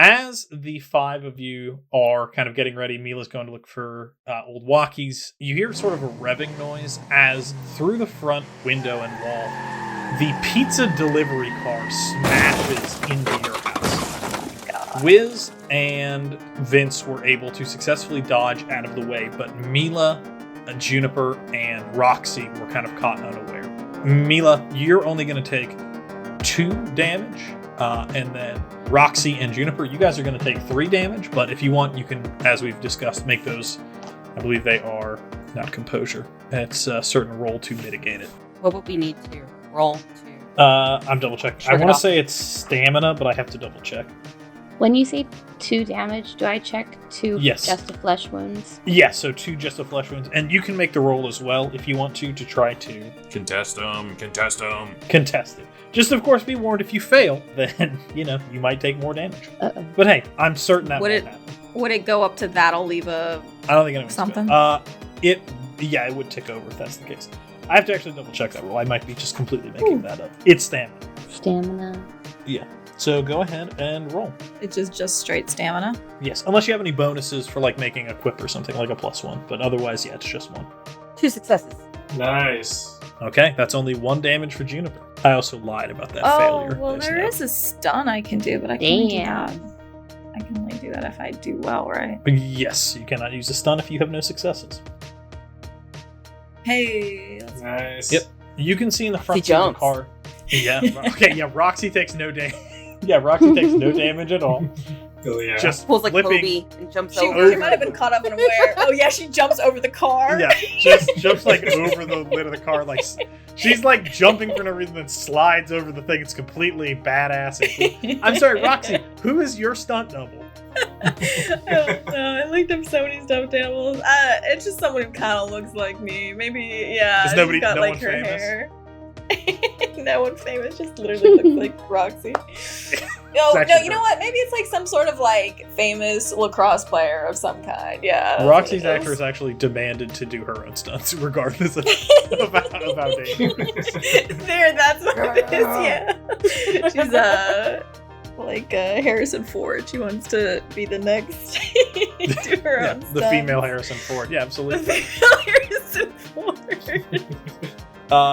As the five of you are kind of getting ready, Mila's going to look for old walkies. You hear sort of a revving noise as through the front window and wall, the pizza delivery car smashes into your house. God. Wiz and Vince were able to successfully dodge out of the way, but Mila, Juniper, and Roxy were kind of caught unaware. Mila, you're only going to take 2 damage, and then Roxy and Juniper, you guys are going to take 3 damage, but if you want, you can, as we've discussed, make those, I believe they are not composure. It's a certain roll to mitigate it. What would we need to roll to? I'm double checking. I want to say it's stamina, but I have to double check. When you say 2 damage, do I check 2 Yes. just the flesh wounds? Yeah, so 2 just the flesh wounds, and you can make the roll as well if you want to try to Contest them. contest it. Just, of course, be warned, if you fail, then, you might take more damage. Uh-oh. But hey, I'm certain that Would won't it- happen. Would it go up to that'll leave a... I don't think anyone's something? It would tick over if that's the case. I have to actually double check that roll. I might be just completely making that up. It's stamina. Stamina. Yeah. So go ahead and roll. It's just straight stamina? Yes, unless you have any bonuses for like making a quip or something, like a +1. But otherwise, yeah, it's just 1. 2 successes. Nice. Okay, that's only 1 damage for Juniper. I also lied about that Oh, failure. well, There's there no- is a stun I can do, but I can only do that. Damn. I can only do that if I do well, right? Yes, you cannot use a stun if you have no successes. Hey, Nice. Yep. You can see in the front He seat of the jumps. car. Yeah. Okay. Yeah. Roxy takes no damage. Yeah. Roxy takes no damage at all. Oh, yeah. Just Pulls like flipping. Kobe and jumps she, over. she might have been caught up unaware. Oh yeah, she jumps over the car. Yeah. Just jumps like over the lid of the car. Like she's like jumping for no reason, then slides over the thing. It's completely badass. And cool. I'm sorry, Roxy. Who is your stunt double? I don't know. I looked up so many stuffed animals. It's just someone who kind of looks like me. Maybe, yeah. Is she's nobody- got no like one her famous? hair. No one famous. Just literally looks like Roxy. No, actually you know what? Maybe it's like some sort of like famous lacrosse player of some kind. Yeah. that's Roxy's what it is. actress actually demanded to do her own stunts, regardless of how dangerous. There, that's what it is. Yeah. She's like Harrison Ford. She wants to be the next. Do her Yeah, own the stunts. female Harrison Ford. Yeah, The absolutely. female Harrison Ford.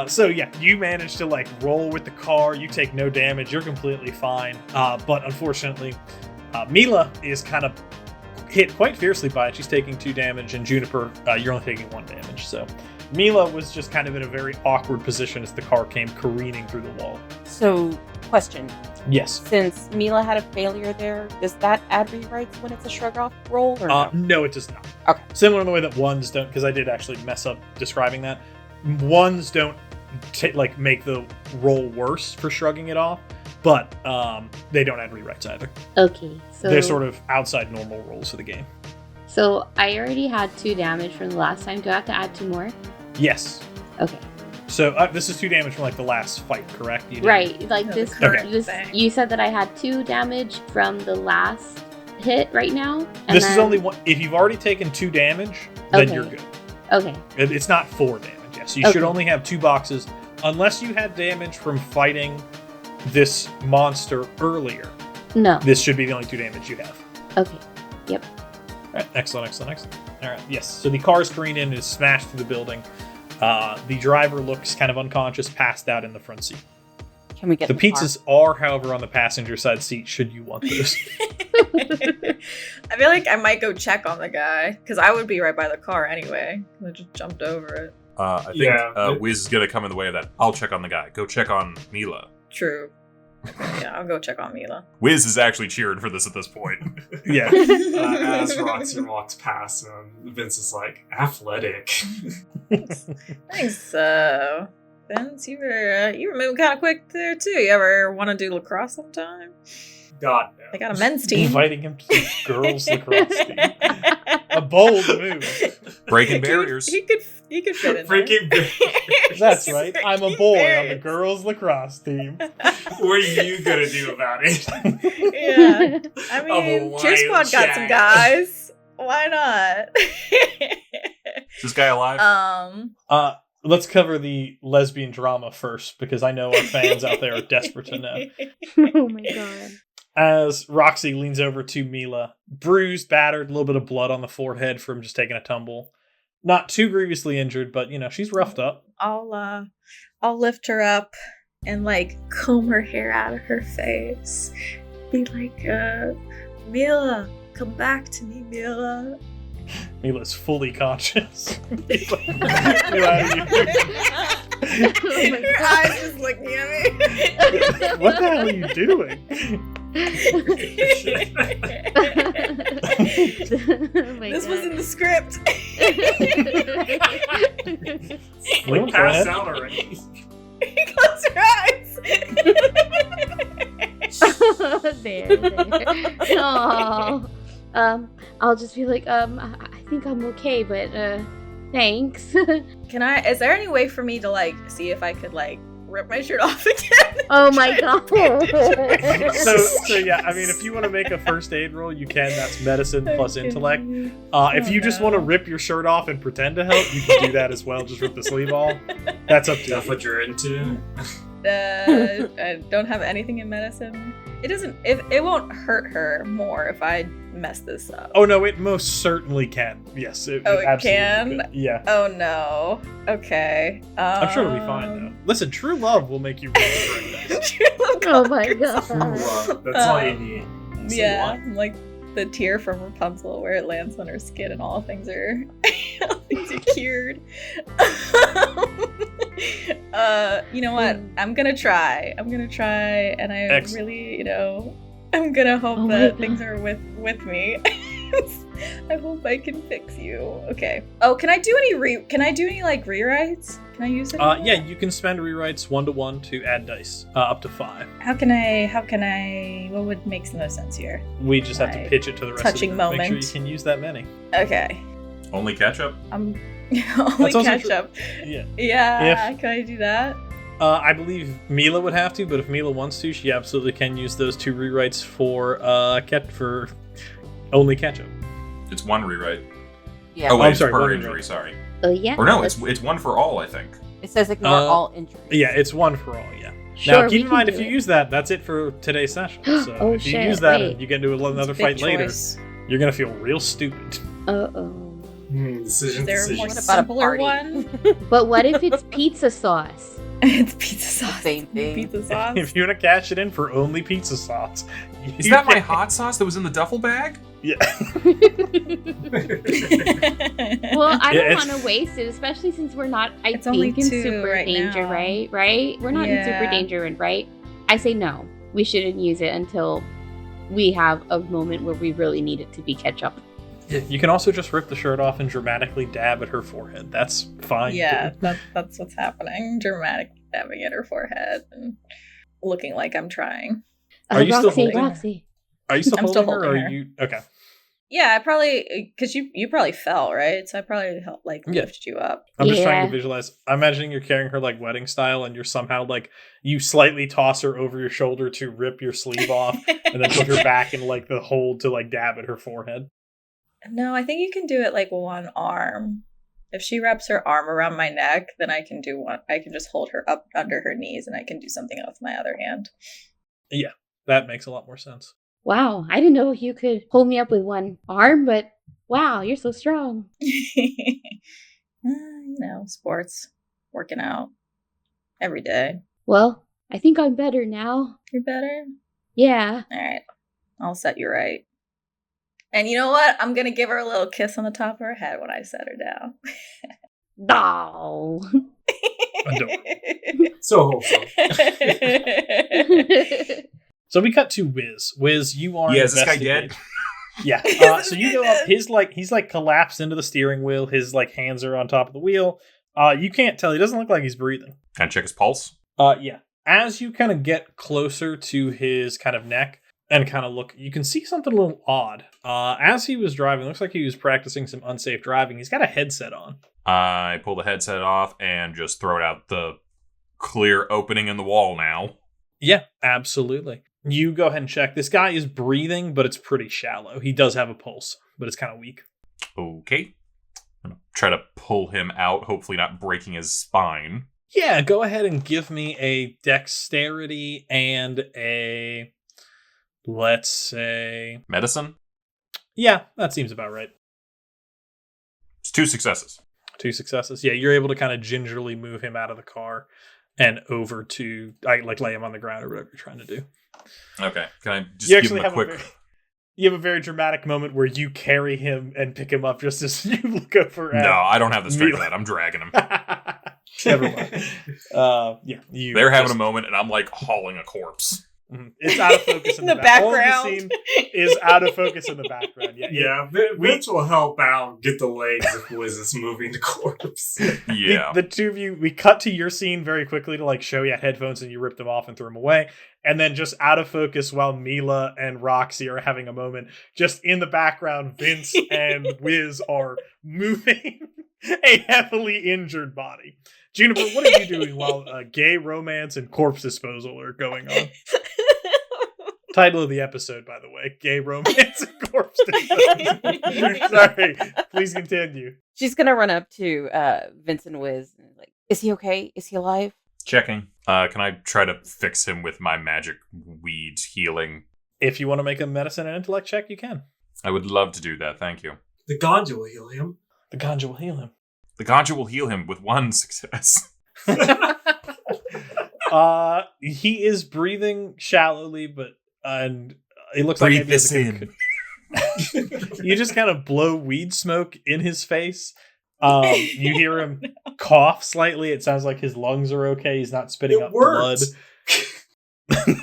So yeah, you manage to like roll with the car. You take no damage. You're completely fine. But unfortunately, Mila is kind of hit quite fiercely by it. She's taking 2 damage, and Juniper, you're only taking 1 damage. So Mila was just kind of in a very awkward position as the car came careening through the wall. So, question. Yes. Since Mila had a failure there, does that add rewrites when it's a shrug-off roll, or no? No, it does not. Okay. Similar in the way that ones don't, because I did actually mess up describing that. Ones don't make the roll worse for shrugging it off, but they don't add rewrites either. Okay, so They're sort of outside normal rolls of the game. So I already had 2 damage from the last time. Do I have to add 2 more? Yes. Okay. So this is 2 damage from like the last fight, correct? You did- Right, like No, this. the current This thing. you said that I had 2 damage from the last hit right now. And This is then- only one. If you've already taken 2 damage, then Okay. you're good. Okay. It's not 4 damage. Yes, you should Okay. only have 2 boxes, unless you had damage from fighting this monster earlier. No. This should be the only 2 damage you have. Okay. All right, excellent. All right, yes. So the car's careened in and is smashed through the building. The driver looks kind of unconscious, passed out in the front seat. Can we get The in car? pizzas are, however, on the passenger side seat, should you want those. I feel like I might go check on the guy because I would be right by the car anyway. I just jumped over it. I think Yeah. Wiz is gonna come in the way of that. I'll check on the guy. Go check on Mila. True. Yeah, I'll go check on Mila. Wiz is actually cheering for this at this point. Yeah. As Roxy walks past, Vince is like, athletic. Thanks, Vince. You were moving kind of quick there too. You ever want to do lacrosse sometime? God, no. They got a men's team. Inviting him to the girls' lacrosse team. A bold move. Breaking barriers. He could fit in. Freaking there. That's right. I'm a boy on the Barriers. girls' lacrosse team. What are you gonna do about it? Yeah. I I'm a mean, Cheer wild Squad got some child. guys. Why not? Is this guy alive? Let's cover the lesbian drama first, because I know our fans out there are desperate to know. Oh my god. As Roxy leans over to Mila, bruised, battered, a little bit of blood on the forehead from just taking a tumble. Not too grievously injured, but she's roughed up. I'll lift her up and like comb her hair out of her face. Be like, Mila, come back to me, Mila. Mila's fully conscious. Mila, how do you? Her eyes just looking at me. What the hell are you doing? This was in the script. Like, pass out already. Close your eyes. There. Oh. I'll just be like, I think I'm okay, but thanks. Is there any way for me to like see if I could like rip my shirt off again? Oh my god. So yeah, I mean, if you want to make a first aid roll, you can. That's medicine plus intellect. If you just want to rip your shirt off and pretend to help, you can do that as well. Just rip the sleeve off. That's up to you. That's what you're into. I don't have anything in medicine. It doesn't. It won't hurt her more if I mess this up. Oh no, it most certainly can. Yes, it absolutely can. Could. Yeah. Oh no. Okay. I'm sure it'll be fine though. Listen, true love will make you really great. Oh my god. That's all you need. Yeah, like the tear from Rapunzel where it lands on her skin and all things are cured. You know what? I'm gonna try, and I Excellent. really, I'm gonna hope that things are with me. I hope I can fix you. Okay. Oh, can I do any like rewrites? Can I use it? Yeah, you can spend rewrites 1-to-1 to add dice, up to 5. How can I? What would make the most sense here? We just have to pitch it to the rest touching of the group. moment. Make sure you can use that many. Okay. Only ketchup? Only also catch true. up. Yeah. Yeah. Can I do that? I believe Mila would have to, but if Mila wants to, she absolutely can use those 2 rewrites for only ketchup. It's 1 rewrite. Yeah. Oh, wait, I'm it's sorry, per 1 injury, rewrite. sorry. Oh yeah. Or no, it's 1 for all, I think. It says ignore all injuries. Yeah, it's 1 for all. Yeah. Sure, Now, keep in mind, if do you it. use that, that's it for today's session. So Oh, if you shit, use that wait. and you get into another It's a big fight later, choice. you're gonna feel real stupid. Uh-oh. Decision. Is there a more What about a simpler party? one? But what if it's pizza sauce? It's pizza sauce. Same thing. Pizza sauce. If you want to cash it in for only pizza sauce, Is that my hot sauce that was in the duffel bag? Yeah. Well, I Yeah, don't it's- want to waste it, especially since we're not, I It's only think, in 2 super right danger, now. right? We're not in super Yeah. danger, right? I say no. We shouldn't use it until we have a moment where we really need it to be ketchup. Yeah, you can also just rip the shirt off and dramatically dab at her forehead. That's fine. Yeah, too. that's what's happening. Dramatic dabbing at her forehead and looking like I'm trying. Are you still Roxy, holding her? Roxy. Are you still I'm holding still her? Or holding are her. you okay? Yeah, I probably because you probably fell, right? So I probably helped Yeah. lifted you up. I'm just trying Yeah. to visualize. I'm imagining you're carrying her like wedding style, and you're somehow like you slightly toss her over your shoulder to rip your sleeve off, and then put her back in like the hold to like dab at her forehead. No, I think you can do it like one arm. If she wraps her arm around my neck, then I can do one. I can just hold her up under her knees, and I can do something with my other hand. Yeah, that makes a lot more sense. Wow, I didn't know you could hold me up with one arm, but wow, you're so strong. Sports, working out every day. Well, I think I'm better now. You're better. Yeah. All right, I'll set you right. And you know what? I'm gonna give her a little kiss on the top of her head when I set her down. No. So wholesome. So we cut to Wiz. Wiz, you are Yeah, is this guy investigating. dead? Yeah. So you go up. He's like collapsed into the steering wheel. His like hands are on top of the wheel. You can't tell. He doesn't look like he's breathing. Can I check his pulse? Yeah. As you kind of get closer to his kind of neck and kind of look, you can see something a little odd. As he was driving, it looks like he was practicing some unsafe driving. He's got a headset on. I pull the headset off and just throw it out the clear opening in the wall now. Yeah, absolutely. You go ahead and check. This guy is breathing, but it's pretty shallow. He does have a pulse, but it's kind of weak. Okay. I'm gonna try to pull him out, hopefully not breaking his spine. Yeah, go ahead and give me a dexterity and a Let's say... Medicine? Yeah, that seems about right. It's 2 successes. 2 successes. Yeah, you're able to kind of gingerly move him out of the car and over to, lay him on the ground or whatever you're trying to do. Okay. Can I just You give him actually a quick... You have a very dramatic moment where you carry him and pick him up just as you look over at... No, I don't have the strength Mila. for that. I'm dragging him. Never mind. Yeah, They're having a moment, and I'm like hauling a corpse. It's out of focus in the background. All of the scene is out of focus in the background. Yeah, Vince will help out get the legs if Wiz is moving the corpse. Yeah. The two of you, we cut to your scene very quickly to show you headphones, and you rip them off and throw them away. And then just out of focus while Mila and Roxy are having a moment, just in the background, Vince and Wiz are moving a heavily injured body. Juniper, what are you doing while gay romance and corpse disposal are going on? Title of the episode, by the way, Gay Romance and Corpse Disposal. Sorry, please continue. She's gonna run up to Vince and Wiz and is he okay? Is he alive? Checking. Can I try to fix him with my magic weed healing? If you want to make a medicine and intellect check, you can. I would love to do that, thank you. The ganja will heal him. The ganja will heal him. The ganja will heal him with 1 success. He is breathing shallowly, but it looks Breathe like this in. You just kind of blow weed smoke in his face. You hear him cough slightly. It sounds like his lungs are okay. He's not spitting up blood.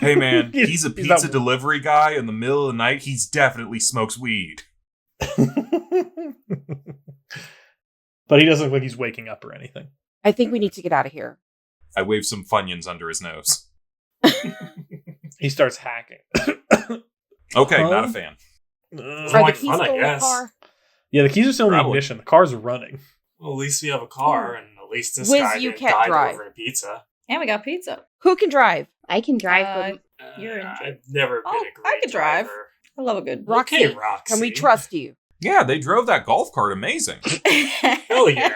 Hey man, he's a He's pizza not- delivery guy in the middle of the night. He's definitely smokes weed. But he doesn't look like he's waking up or anything. I think we need to get out of here. I wave some Funyuns under his nose. He starts hacking. Okay, not a fan. Are Like the keys fun, I still in the guess. car? Yeah, the keys are still in the Probably. ignition. The car's running. Well, at least we have a car, and at least this Wiz, guy you didn't can't die drive. delivering pizza. And we got pizza. Who can drive? I can drive. You're in- I've never been Oh, a great I could drive. driver. I love a good Roxy, Okay, Roxy. can we trust you? Yeah, they drove that golf cart amazing. Hell yeah.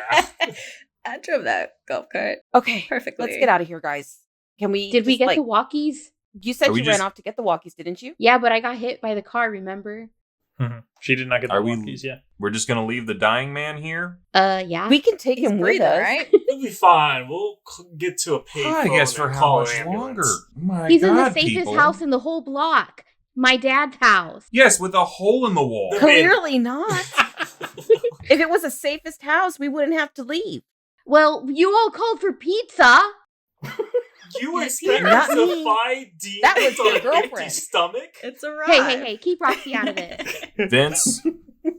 I drove that golf cart Okay, perfectly. let's get out of here, guys. Can we? Did we just, get the walkies? You said Are we you ran just- off to get the walkies, didn't you? Yeah, but I got hit by the car, remember? She did not get the Are we- walkies yet. We're just gonna leave the dying man here? Yeah. We can take He's him with breathing, us. right? We'll be fine. We'll get to a payphone I guess for and how call much an ambulance. longer? My He's in the God, safest people. house in the whole block. My dad's house. Yes, with a hole in the wall. Clearly not. If it was the safest house, we wouldn't have to leave. Well, you all called for pizza. You Yes, expect Not us to me. fight demons That was on your an empty girlfriend. stomach? It's a ride. Hey, keep Roxy out of this. Vince,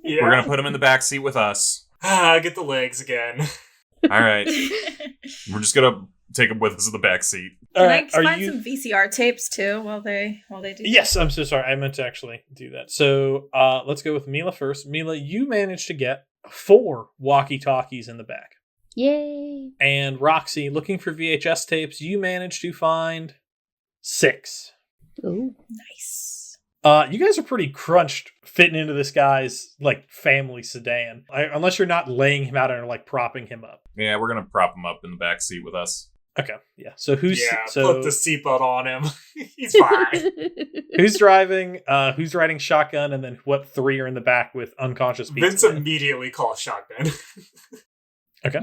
Yeah. we're gonna put him in the back seat with us. Get the legs again. All right, we're just gonna take him with us in the back seat. Can Alright, I find some VCR tapes too while they do? Yes, I'm so sorry. I meant to actually do that. So let's go with Mila first. Mila, you managed to get 4 walkie-talkies in the back. Yay. And Roxy, looking for VHS tapes, you managed to find 6. Ooh. Nice. You guys are pretty crunched fitting into this guy's family sedan. Unless you're not laying him out and propping him up. Yeah, we're gonna prop him up in the back seat with us. Okay, yeah. So Put the seatbelt on him. He's fine. who's driving? Who's riding shotgun? And then what 3 are in the back with unconscious people? Vince immediately calls shotgun. Okay.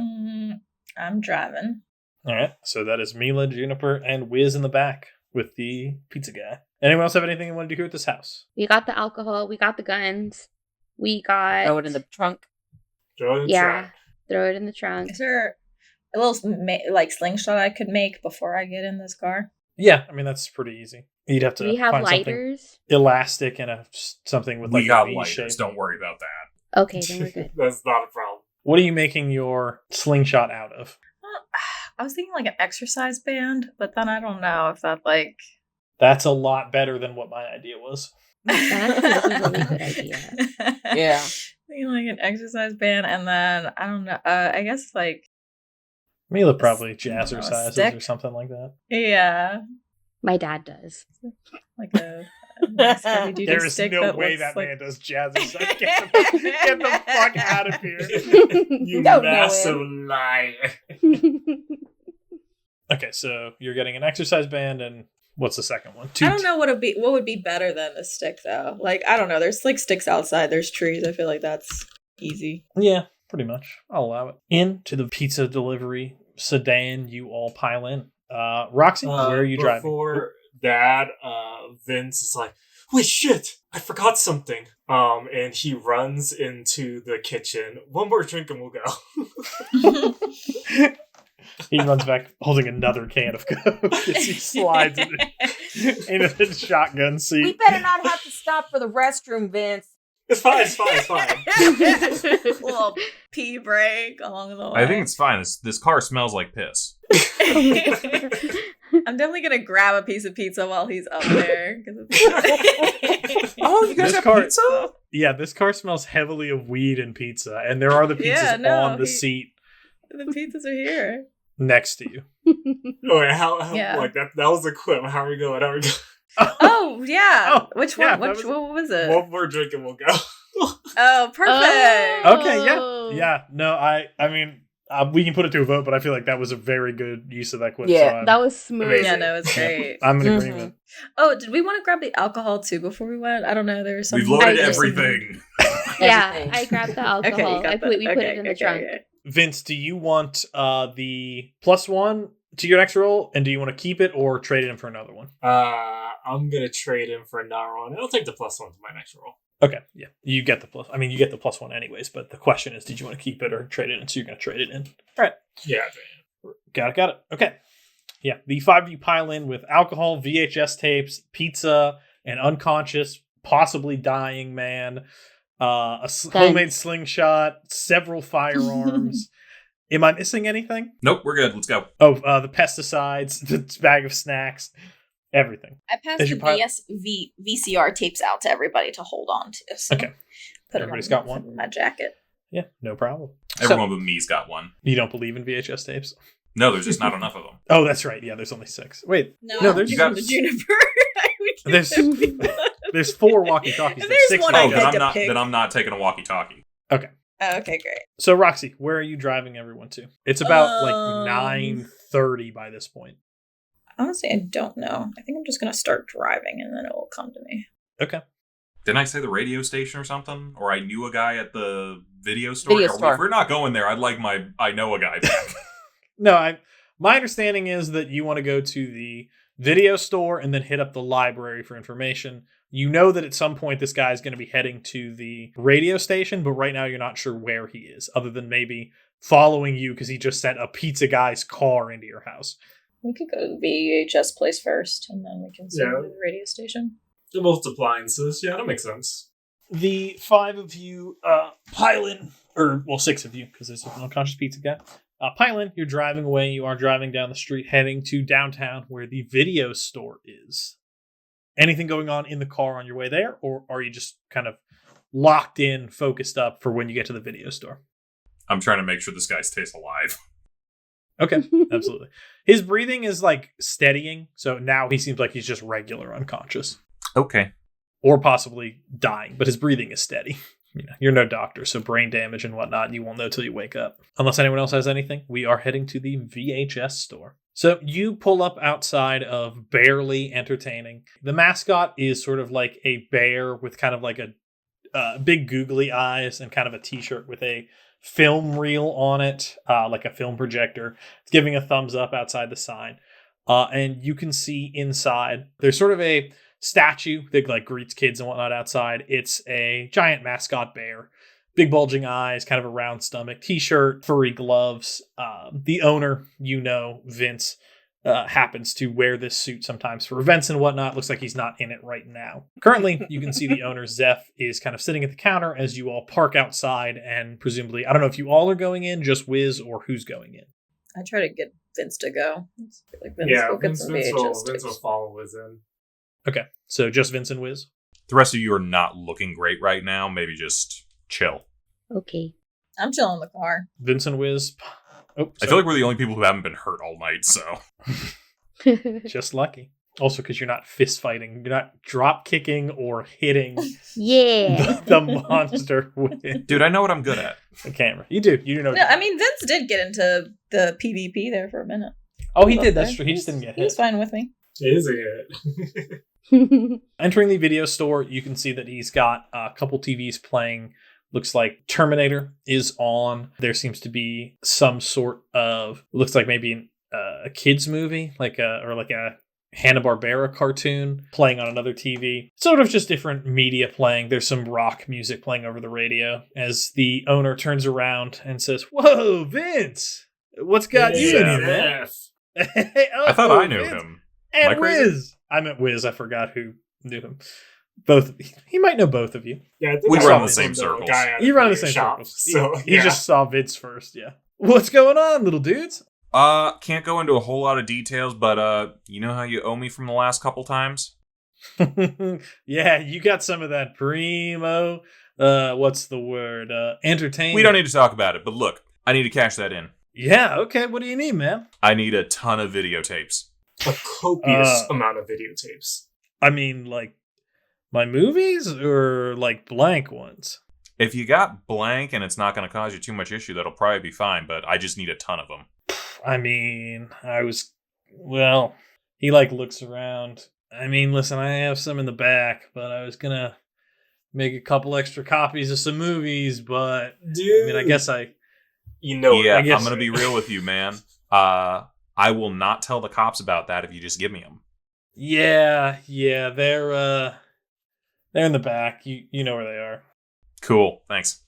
I'm driving. All right. So that is Mila, Juniper, and Wiz in the back with the pizza guy. Anyone else have anything they want to do here at this house? We got the alcohol. We got the guns. We got... Throw it in the trunk. Throw it in Yeah. trunk. Throw it in the trunk. Is there a little slingshot I could make before I get in this car? Yeah, I mean that's pretty easy. You'd have to We have find something lighters. elastic and something with We a got V lighters. shape. Don't worry about that. Okay, then we're good. That's not a problem. What are you making your slingshot out of? I was thinking an exercise band, but then I don't know if that That's a lot better than what my idea was. That's a really good idea. Yeah. Thinking an exercise band, and then I don't know. I guess Mila probably a jazzercises stick? or something like that. yeah, My dad does. like a nice heavy-duty There is stick no that way looks that like... man does jazzercise. Get the fuck out of here. You Don't know massive liar. Okay, so you're getting an exercise band and What's the second one? I don't know what would be better than a stick though. Like I don't know. There's like sticks outside. There's trees. I feel like that's easy. Yeah, pretty much. I'll allow it. Into the pizza delivery sedan, you all pile in. Roxy, where are you driving? Before that, Vince is like, "Wait, shit! I forgot something." And he runs into the kitchen. One more drink and we'll go. He runs back holding another can of Coke as he slides into the shotgun seat. We better not have to stop for the restroom, Vince. It's fine. Little pee break along the way. I think it's fine. This car smells like piss. I'm definitely gonna grab a piece of pizza while he's up there. Oh, you guys This have car- pizza? Yeah, this car smells heavily of weed and pizza, and there are the pizzas on the seat The pizzas are here. next to you. Oh, wait, how Yeah. like that was the quip. How are we going? Oh yeah. Oh, Which yeah, one? that What was it? One more drink and we'll go. Oh, perfect. Okay, yeah. No, I mean, we can put it to a vote, but I feel like that was a very good use of that quip. Yeah, so That was smooth. Amazing. Yeah, no, it's great. I'm in Mhm. agreement. Oh, did we want to grab the alcohol too before we went? I don't know. There was some. We've loaded I- everything. Yeah, Everything. I grabbed the Okay, you alcohol. got We put it in the okay, trunk. okay. Vince, do you want the +1 to your next roll, and do you want to keep it or trade it in for another one? I'm gonna trade him for another one. I'll take the +1 to my next roll. Okay, yeah, you get the plus. I mean, you get the +1 anyways. But the question is, did you want to keep it or trade it in? So you're going to trade it in. All right, Yeah. got it. Okay, yeah. The five of you pile in with alcohol, VHS tapes, pizza, an unconscious, possibly dying man, homemade slingshot, several firearms. Am I missing anything? Nope, we're good. Let's go. Oh, the pesticides, the bag of snacks, everything. I passed As the you pile- VCR tapes out to everybody to hold on to. So Okay. put Everybody's it got on one? my jacket. Yeah, no problem. Everyone but me's got one. You don't believe in VHS tapes? No, there's just not enough of them. Oh, that's right. Yeah, there's only 6. Wait, No, No, I'm there's- You giving got- the juniper. I would give There's- them people. there's 4 walkie-talkies. And There's there's 6 one I Oh, had walkie-talkies. to pick. then I'm not taking a walkie-talkie. Oh, okay, great. So, Roxy, where are you driving everyone to? It's about like Um, 9:30 by this point. Honestly, I don't know. I think I'm just gonna start driving and then it will come to me. Okay. Didn't I say the radio station or something? Or I knew a guy at the video store? Video store. If we're not going there, I'd like my I know a guy back. No, my understanding is that you want to go to the video store and then hit up the library for information. You know that at some point this guy is going to be heading to the radio station, but right now you're not sure where he is, other than maybe following you because he just sent a pizza guy's car into your house. We could go to the VHS place first, and then we can send Yeah. to the radio station. They're both appliances. Yeah, that makes sense. The 5 of you pile in, or, well, 6 of you, because there's an unconscious pizza guy. Pile in, you're driving away. You are driving down the street, heading to downtown where the video store is. Anything going on in the car on your way there, or are you just kind of locked in, focused up for when you get to the video store? I'm trying to make sure this guy stays alive. Okay, absolutely. His breathing is like steadying, so now he seems like he's just regular unconscious. Okay. Or possibly dying, but his breathing is steady. You know, you're no doctor, so brain damage and whatnot, you won't know till you wake up. Unless anyone else has anything, we are heading to the VHS store. So you pull up outside of Barely Entertaining. The mascot is sort of like a bear with kind of like a big googly eyes and kind of a t-shirt with a film reel on it, like a film projector. It's giving a thumbs up outside the sign. And you can see inside, there's sort of a statue that like greets kids and whatnot outside. It's a giant mascot bear, big bulging eyes, kind of a round stomach, t-shirt, furry gloves. The owner, Vince, happens to wear this suit sometimes for events and whatnot. Looks like he's not in it right now. Currently, you can see the owner, Zeph, is kind of sitting at the counter as you all park outside, and presumably, I don't know if you all are going in, just Wiz, or who's going in. I try to get Vince to go. I feel like Vince Yeah, will get Vince, some Vince, VHS will, tapes. Vince will follow us in. Okay, so just Vince and Wiz. The rest of you are not looking great right now. Maybe just chill. Okay. I'm chilling in the car. Vince and Wiz. Oh, I feel like we're the only people who haven't been hurt all night, so. just lucky. Also, because you're not fist fighting, you're not drop kicking or hitting Yeah. the monster with Dude, I know what I'm good at. the camera. You do know. No, I mean Vince did get into the PvP there for a minute. Oh, he did. That's true. He just didn't get He was hit. fine with me. Is it? Entering the video store, you can see that he's got a couple TVs playing. Looks like Terminator is on. There seems to be some sort of, looks like maybe a kid's movie, like a Hanna-Barbera cartoon playing on another TV. Sort of just different media playing. There's some rock music playing over the radio as the owner turns around and says, "Whoa, Vince! What's got you in here, man?" I thought I knew him. And Am I crazy? Wiz. I meant Wiz. I forgot who knew him. Both. He might know both of you. Yeah, I think We I run saw the him same from circles. guy at You the run the video same shop, circles. So He just saw Vince first. Yeah. What's going on, little dudes? Can't go into a whole lot of details, but you know how you owe me from the last couple times? Yeah, you got some of that primo. What's the word? Entertainment. We don't need to talk about it, but look, I need to cash that in. Yeah. Okay. What do you need, man? I need a ton of videotapes. a copious amount of videotapes. I mean, like my movies or like blank ones. If you got blank and it's not going to cause you too much issue, that'll probably be fine, but I just need a ton of them. I mean, he like looks around. I mean, listen, I have some in the back, but I was gonna make a couple extra copies of some movies, but Dude, I mean, I guess you know. Yeah, I guess I'm going to be real with you, man. I will not tell the cops about that if you just give me them. yeah, they're in the back. You know where they are. Cool, thanks.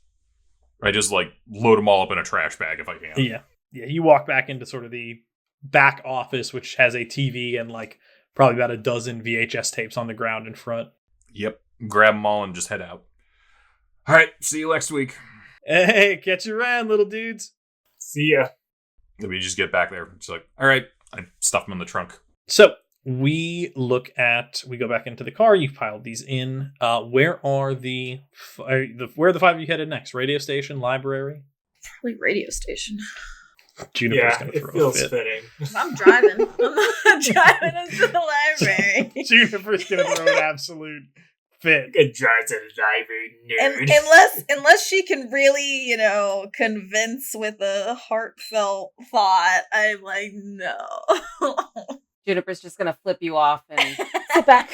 I just, load them all up in a trash bag if I can. Yeah. You walk back into sort of the back office, which has a TV and probably about a dozen VHS tapes on the ground in front. Yep, grab them all and just head out. All right, see you next week. Hey, catch you around, little dudes. See ya. We just get back there. It's like, all right, I stuff them in the trunk. So we go back into the car. You've piled these in. Where are where are the five of you headed next? Radio station, library? Probably radio station. Juniper's Yeah, gonna it throw a feels fit. fitting. I'm driving. I'm not driving us to the library. Juniper's gonna throw an absolute fit. It drives to the library, nerd. And unless she can really, convince with a heartfelt thought, I'm like, no. Juniper's just gonna flip you off and sit back.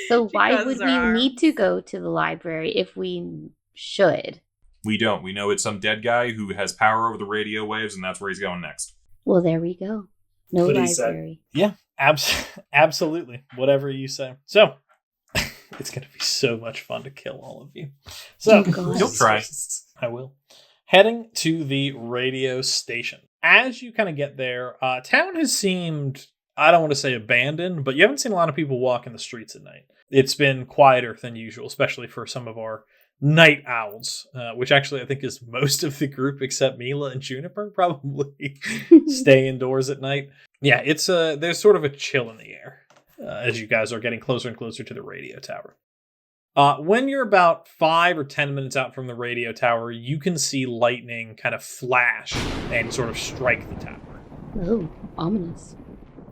So She why crosses would her we need arms. to go to the library if we should? We don't. We know it's some dead guy who has power over the radio waves, and that's where he's going next. Well, there we go. No What he said. library. Yeah, absolutely. Whatever you say. So it's gonna be so much fun to kill all of you. So Oh, God. You'll try. I will. Heading to the radio station. As you kind of get there, town has seemed, I don't want to say abandoned, but you haven't seen a lot of people walking the streets at night. It's been quieter than usual, especially for some of our night owls, which actually I think is most of the group except Mila and Juniper probably stay indoors at night. Yeah, it's there's sort of a chill in the air as you guys are getting closer and closer to the radio tower. When you're about 5 or 10 minutes out from the radio tower, you can see lightning kind of flash and sort of strike the tower. Oh, ominous.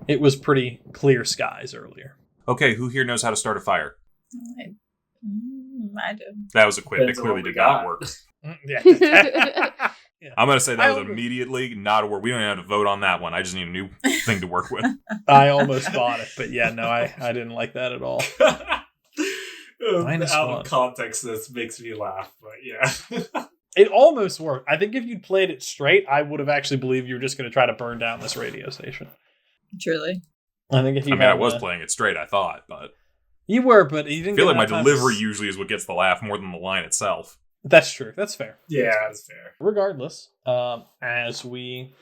It was pretty clear skies earlier. Okay, who here knows how to start a fire? I do. That was a quip. It Depends on clearly what we did not got. work. Yeah. I'm going to say that was I- immediately not a word. We don't even have to vote on that one. I just need a new thing to work with. I almost bought it, but yeah, no, I didn't like that at all. Minus Out one. of context, this makes me laugh, but yeah. It almost worked. I think if you'd played it straight, I would have actually believed you were just going to try to burn down this radio station. Truly. I think if you I was playing it straight, I thought, but You were, but you I didn't feel get like my enough time delivery to- usually is what gets the laugh more than the line itself. That's true. That's fair. Yeah, that's fair. Regardless, as we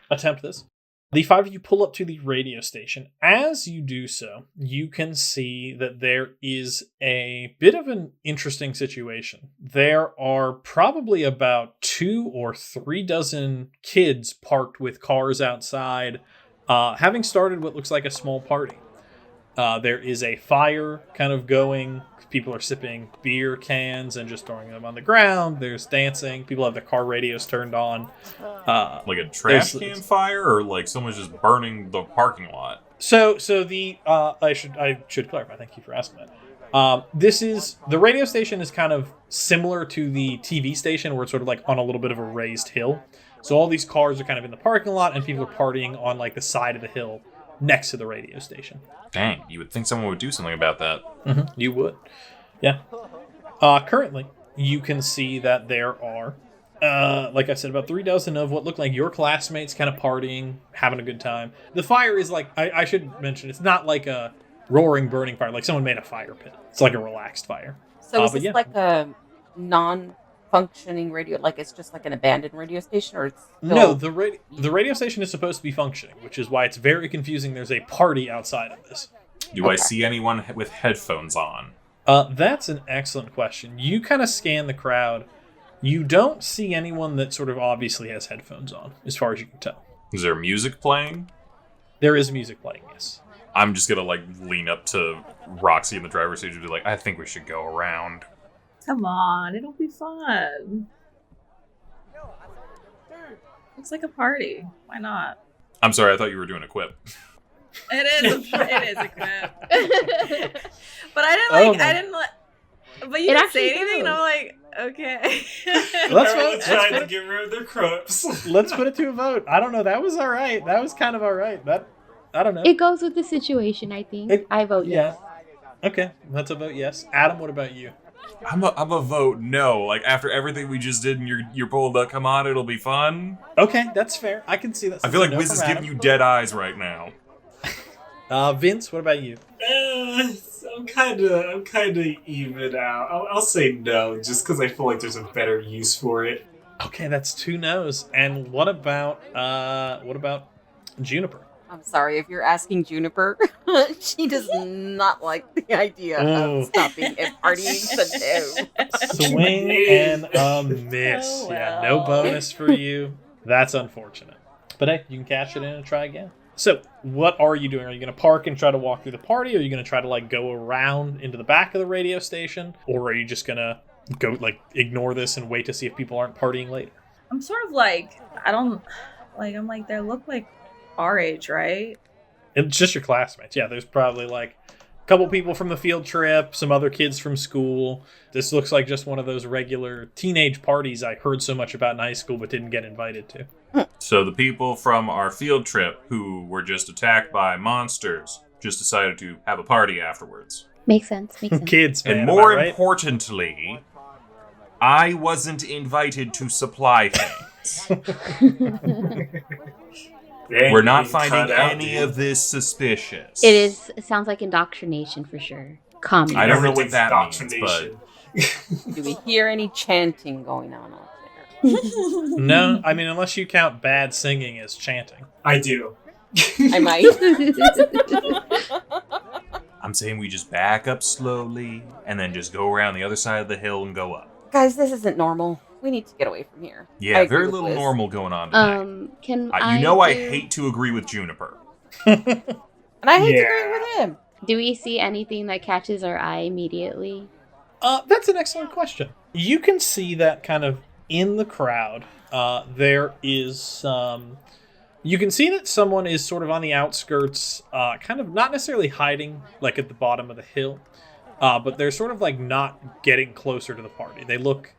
attempt this, the five of you pull up to the radio station. As you do so, you can see that there is a bit of an interesting situation. There are probably about 2 or 3 dozen kids parked with cars outside, having started what looks like a small party. There is a fire kind of going. People are sipping beer cans and just throwing them on the ground. There's dancing. People have their car radios turned on. Like a trash There's- can fire, or like someone's just burning the parking lot? So the I should clarify. Thank you for asking that. The radio station is kind of similar to the TV station, where it's sort of like on a little bit of a raised hill. So all these cars are kind of in the parking lot, and people are partying on like the side of the hill. next to the radio station. Dang, you would think someone would do something about that. You would. Yeah. Currently, you can see that there are, like I said, about 3 dozen of what look like your classmates kind of partying, having a good time. The fire is like, I should mention, it's not like a roaring, burning fire, like someone made a fire pit. It's like a relaxed fire. So is but this yeah. like a non-functioning radio? Like it's just like an abandoned radio station, or it's still... No, the radio station is supposed to be functioning, which is why it's very confusing. There's a party outside of this. Do I see anyone with headphones on? That's an excellent question. You kind of scan the crowd. You don't see anyone that sort of obviously has headphones on, as far as you can tell. Is there music playing? There is music playing, yes. I'm just gonna like lean up to Roxy in the driver's seat and be like, I think we should go around. Come on, it'll be fun. Looks like a party. Why not? I'm sorry, I thought you were doing a quip. It is a quip. But I didn't but you It didn't say actually anything, and does. I'm like, okay. Let's Everyone's vote. trying to get rid of their crops. Let's put it to a vote. I don't know. That was all right. That was kind of all right. I don't know. It goes with the situation, I think. I vote yes. Okay, that's a vote yes. Adam, what about you? I'm a vote no. Like after everything we just did, and you're pulled up. Come on, it'll be fun. Okay, that's fair. I can see that. I feel like No Wiz from is Adam. giving you dead eyes right now. Vince, what about you? I'm kind of even out. I'll say no, just because I feel like there's a better use for it. Okay, that's 2 no's. And what about Juniper? I'm sorry, if you're asking Juniper, she does not like the idea Oh. of stopping and partying, so no. Swing and a miss. Oh, Yeah, well. no bonus for you. That's unfortunate. But hey, you can cash it in and try again. So, what are you doing? Are you going to park and try to walk through the party? Or are you going to try to, like, go around into the back of the radio station? Or are you just going to go, like, ignore this and wait to see if people aren't partying later? I'm sort of like, I'm like, they look like our age, right? It's just your classmates. Yeah, there's probably, like, a couple people from the field trip, some other kids from school. This looks like just one of those regular teenage parties I heard so much about in high school but didn't get invited to. So the people from our field trip who were just attacked by monsters just decided to have a party afterwards. Makes sense. Kids, man. And more am I right? importantly, I wasn't invited to supply things. Dang, We're not being finding cut out, any dude. of this suspicious. It sounds like indoctrination for sure. Communism. I don't know what Everything's that means, but indoctrination. Do we hear any chanting going on out there? No, I mean, unless you count bad singing as chanting. I do. I might. I'm saying we just back up slowly and then just go around the other side of the hill and go up. Guys, this isn't normal. We need to get away from here. Yeah, I agree very with little Liz. normal going on tonight. Can I hate to agree with Juniper. And I hate to Yeah. agree with him. Do we see anything that catches our eye immediately? That's an excellent question. You can see that kind of in the crowd. There is you can see that someone is sort of on the outskirts, kind of not necessarily hiding, like at the bottom of the hill, but they're sort of like not getting closer to the party. They look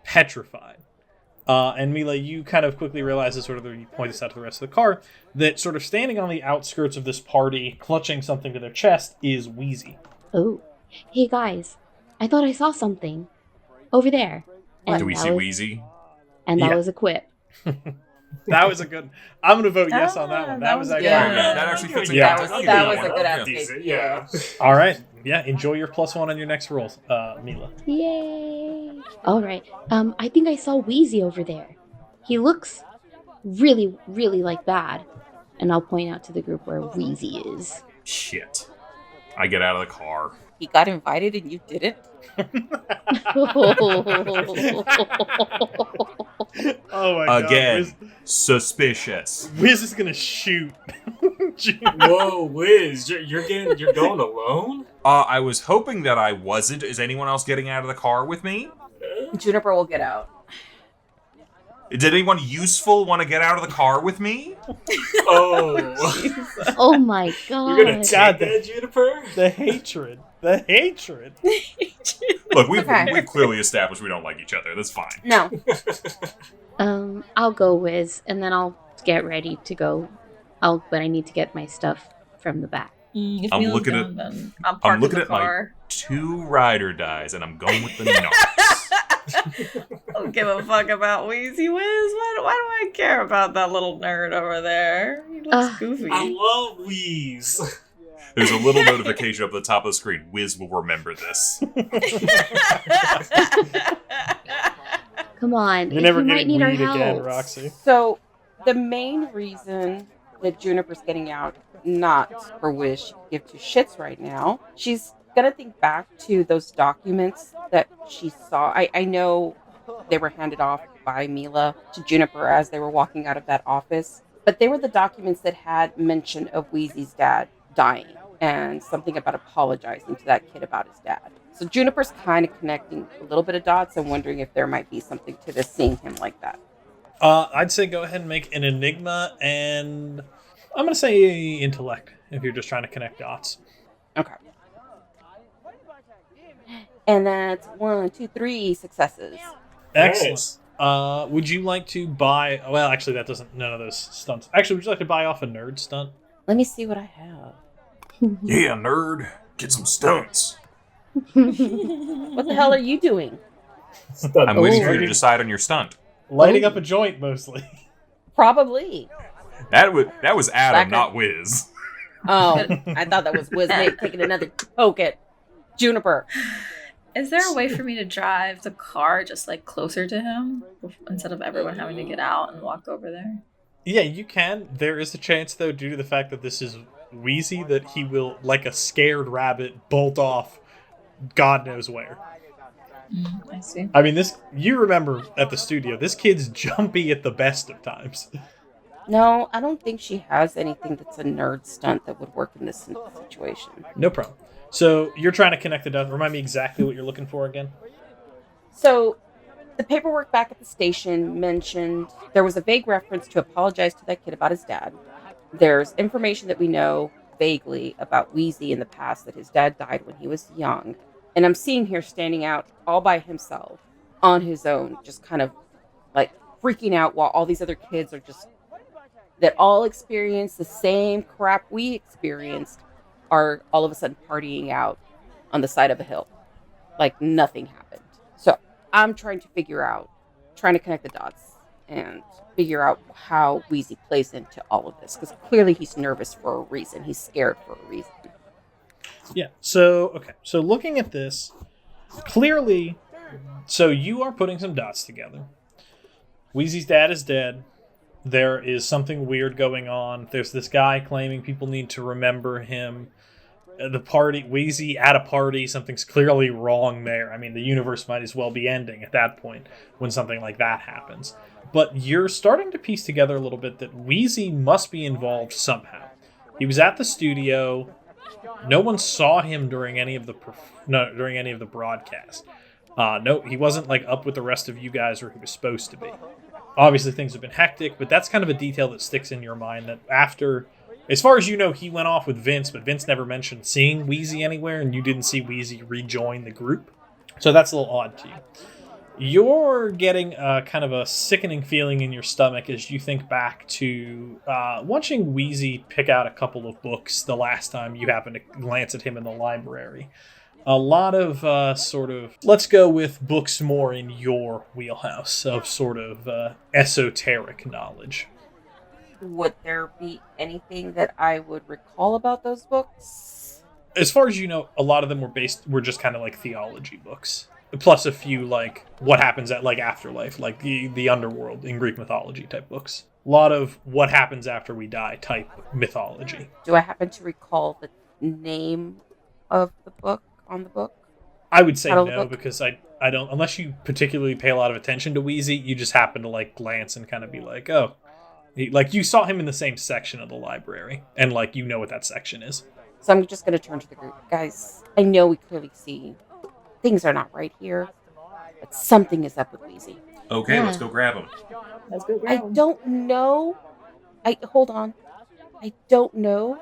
petrified. And Mila, you kind of quickly realize, as sort of you point this out to the rest of the car, that sort of standing on the outskirts of this party, clutching something to their chest, is Wheezy. Oh. Hey guys, I thought I saw something. Over there. Do we that see was- Wheezy? And that Yeah. was a quip. That was a good... I'm going to vote yes on that one. That was actually... good. Yeah, that actually fits in. Yeah. That was a good Yeah. escape. Decent, yeah. All right. Yeah, enjoy your +1 on your next rolls, Mila. Yay! Alright, I think I saw Wheezy over there. He looks really, really like bad. And I'll point out to the group where Wheezy is. Shit. I get out of the car. He got invited and you didn't? Oh my Again, god. suspicious. Wiz is going to shoot. Whoa, Wiz, you're going alone? I was hoping that I wasn't. Is anyone else getting out of the car with me? Juniper will get out. Did anyone useful want to get out of the car with me? Oh. Oh my god. You're gonna take God, that, Juniper? The hatred. The hatred. Look, we've Okay. clearly established we don't like each other. That's fine. No. I'll go Wiz, and then I'll get ready to go. But I need to get my stuff from the back. If I'm Mila's looking gone, at- then I'm parking looking the at my- car. 2 rider dies, and I'm going with the Narcs. I don't give a fuck about Wheezy Wiz. Why do I care about that little nerd over there? He looks goofy. I love Wheeze. There's a little notification up at the top of the screen. Wiz will remember this. Come on. You're never you might getting need our weed help. again, Roxy. So, the main reason that Juniper's getting out, not for Wiz, she could give 2 shits right now. She's gonna think back to those documents that she saw. I know they were handed off by Mila to Juniper as they were walking out of that office, but they were the documents that had mention of Wheezy's dad dying and something about apologizing to that kid about his dad. So Juniper's kind of connecting a little bit of dots and wondering if there might be something to this, seeing him like that. I'd say go ahead and make an enigma, and I'm going to say intellect if you're just trying to connect dots. Okay. And that's 1, 2, 3 successes. Excellent. Would you like to buy... Well, actually, that doesn't... None of those stunts. Actually, would you like to buy off a nerd stunt? Let me see what I have. Yeah, nerd. Get some stunts. What the hell are you doing? I'm waiting for you Ooh. to decide on your stunt. Lighting up a joint, mostly. Probably. That was Adam, Slacker. not Wiz. Oh, I thought that was Wizmate taking another poke at Juniper. Is there a way for me to drive the car just like closer to him instead of everyone having to get out and walk over there? Yeah, you can. There is a chance, though, due to the fact that this is Wheezy, that he will, like a scared rabbit, bolt off God knows where. I see. I mean, you remember at the studio, this kid's jumpy at the best of times. No, I don't think she has anything that's a nerd stunt that would work in this situation. No problem. So you're trying to connect the dots. Remind me exactly what you're looking for again. So, the paperwork back at the station mentioned there was a vague reference to apologize to that kid about his dad. There's information that we know vaguely about Wheezy in the past, that his dad died when he was young. And I'm seeing here standing out all by himself, on his own, just kind of like freaking out while all these other kids are just, that all experience the same crap we experienced, are all of a sudden partying out on the side of a hill. Like nothing happened. So I'm trying to connect the dots and figure out how Wheezy plays into all of this. Because clearly he's nervous for a reason. He's scared for a reason. Yeah, so, okay. So looking at this, clearly, so you are putting some dots together. Wheezy's dad is dead. There is something weird going on. There's this guy claiming people need to remember him. The party, Wheezy at a party, something's clearly wrong there. I mean, the universe might as well be ending at that point when something like that happens. But you're starting to piece together a little bit that Wheezy must be involved somehow. He was at the studio. No one saw him during any of the broadcast. No, he wasn't like up with the rest of you guys where he was supposed to be. Obviously, things have been hectic, but that's kind of a detail that sticks in your mind that after, as far as you know, he went off with Vince, but Vince never mentioned seeing Wheezy anywhere, and you didn't see Wheezy rejoin the group. So that's a little odd to you. You're getting kind of a sickening feeling in your stomach as you think back to watching Wheezy pick out a couple of books the last time you happened to glance at him in the library. A lot of sort of, let's go with books more in your wheelhouse of sort of esoteric knowledge. Would there be anything that I would recall about those books? As far as you know, a lot of them were just kind of like theology books. Plus a few like what happens at like afterlife, like the underworld in Greek mythology type books. A lot of what happens after we die type mythology. Do I happen to recall the name of the book on the book? I would say Title of no, the book? because I don't, unless you particularly pay a lot of attention to Wheezy, you just happen to like glance and kind of be like, oh, like you saw him in the same section of the library and like you know what that section is. So I'm just going to turn to the group. Guys, I know we clearly see things are not right here, but something is up with Wheezy. Okay, Yeah. let's go grab him. Let's go I don't know. Hold on. I don't know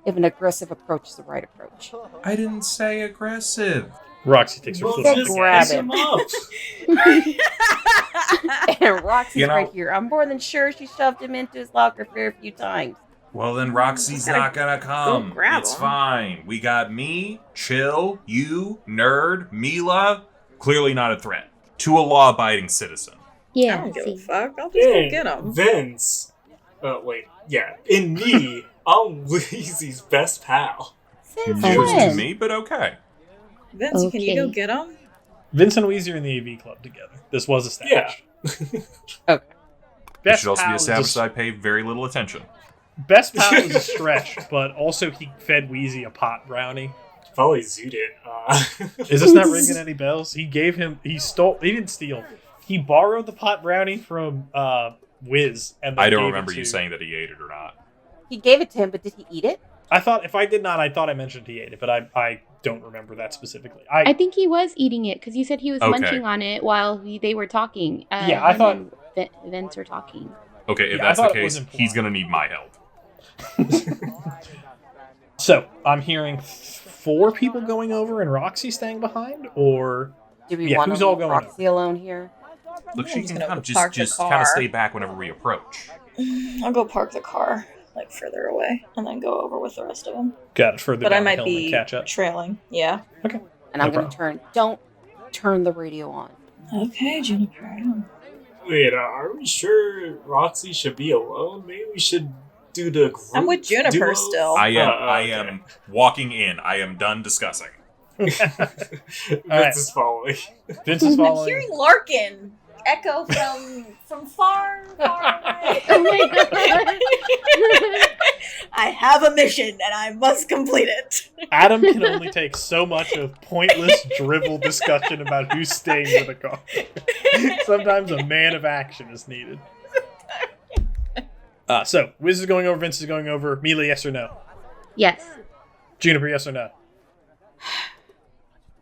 if an aggressive approach is the right approach. I didn't say aggressive. Roxy takes her Well, foot Then off the grab gas. it. Him up. And Roxy's You know- right here. I'm more than sure she shoved him into his locker a fair few times. Well, then Roxy's Gotta not gonna come. grab It's him. fine. We got me, Chill, you, Nerd, Mila. Clearly not a threat. To a law-abiding citizen. I Yeah, don't give a see. fuck. I'll just go And get him. Vince. Wait. Yeah. In me, I'm Weezy's best pal. Since News to when? me, but okay. Vince, can you go Okay. get him? Vince and Weezy are in the AV club together. This was established. Okay. It Best should also be pal is established a- that I pay very little attention. Best pal is a stretch, but also he fed Weezy a pot brownie. Probably zooted it. Is this not ringing any bells? He didn't steal. He borrowed the pot brownie from Wiz, and then I don't gave remember it you to- saying that he ate it or not. He gave it to him, but did he eat it? I thought if I did not, I thought I mentioned he ate it, but I don't remember that specifically. I think he was eating it because you said he was Okay. munching on it while they were talking. Yeah, I him thought- and Vince were talking. Okay, if Yeah, I that's the thought it was case, implied. he's gonna need my help. So I'm hearing 4 people going over and Roxy staying behind, or Do we Yeah, want who's to all leave going Roxy alone here? Look, she Who's can gonna kind of park the just kind of car? stay back whenever we approach. I'll go park the car like further away and then go over with the rest of them. got it further But down I the might hill be and catch up. trailing. Yeah. And No I'm going problem. to turn. Don't turn the radio on. Okay, Juniper. Wait, are we sure Roxy should be alone? Maybe we should do the group I'm with Juniper duo? still. I am okay. am walking in. I am done discussing. Vince Alright. is following. Vince is I'm following. hearing Larkin echo from far, far away. Oh my god. I have a mission and I must complete it. Adam can only take so much of pointless drivel discussion about who's staying with a car. Sometimes a man of action is needed. So, Wiz is going over, Vince is going over. Mila, yes or no? Yes. Juniper, yes or no?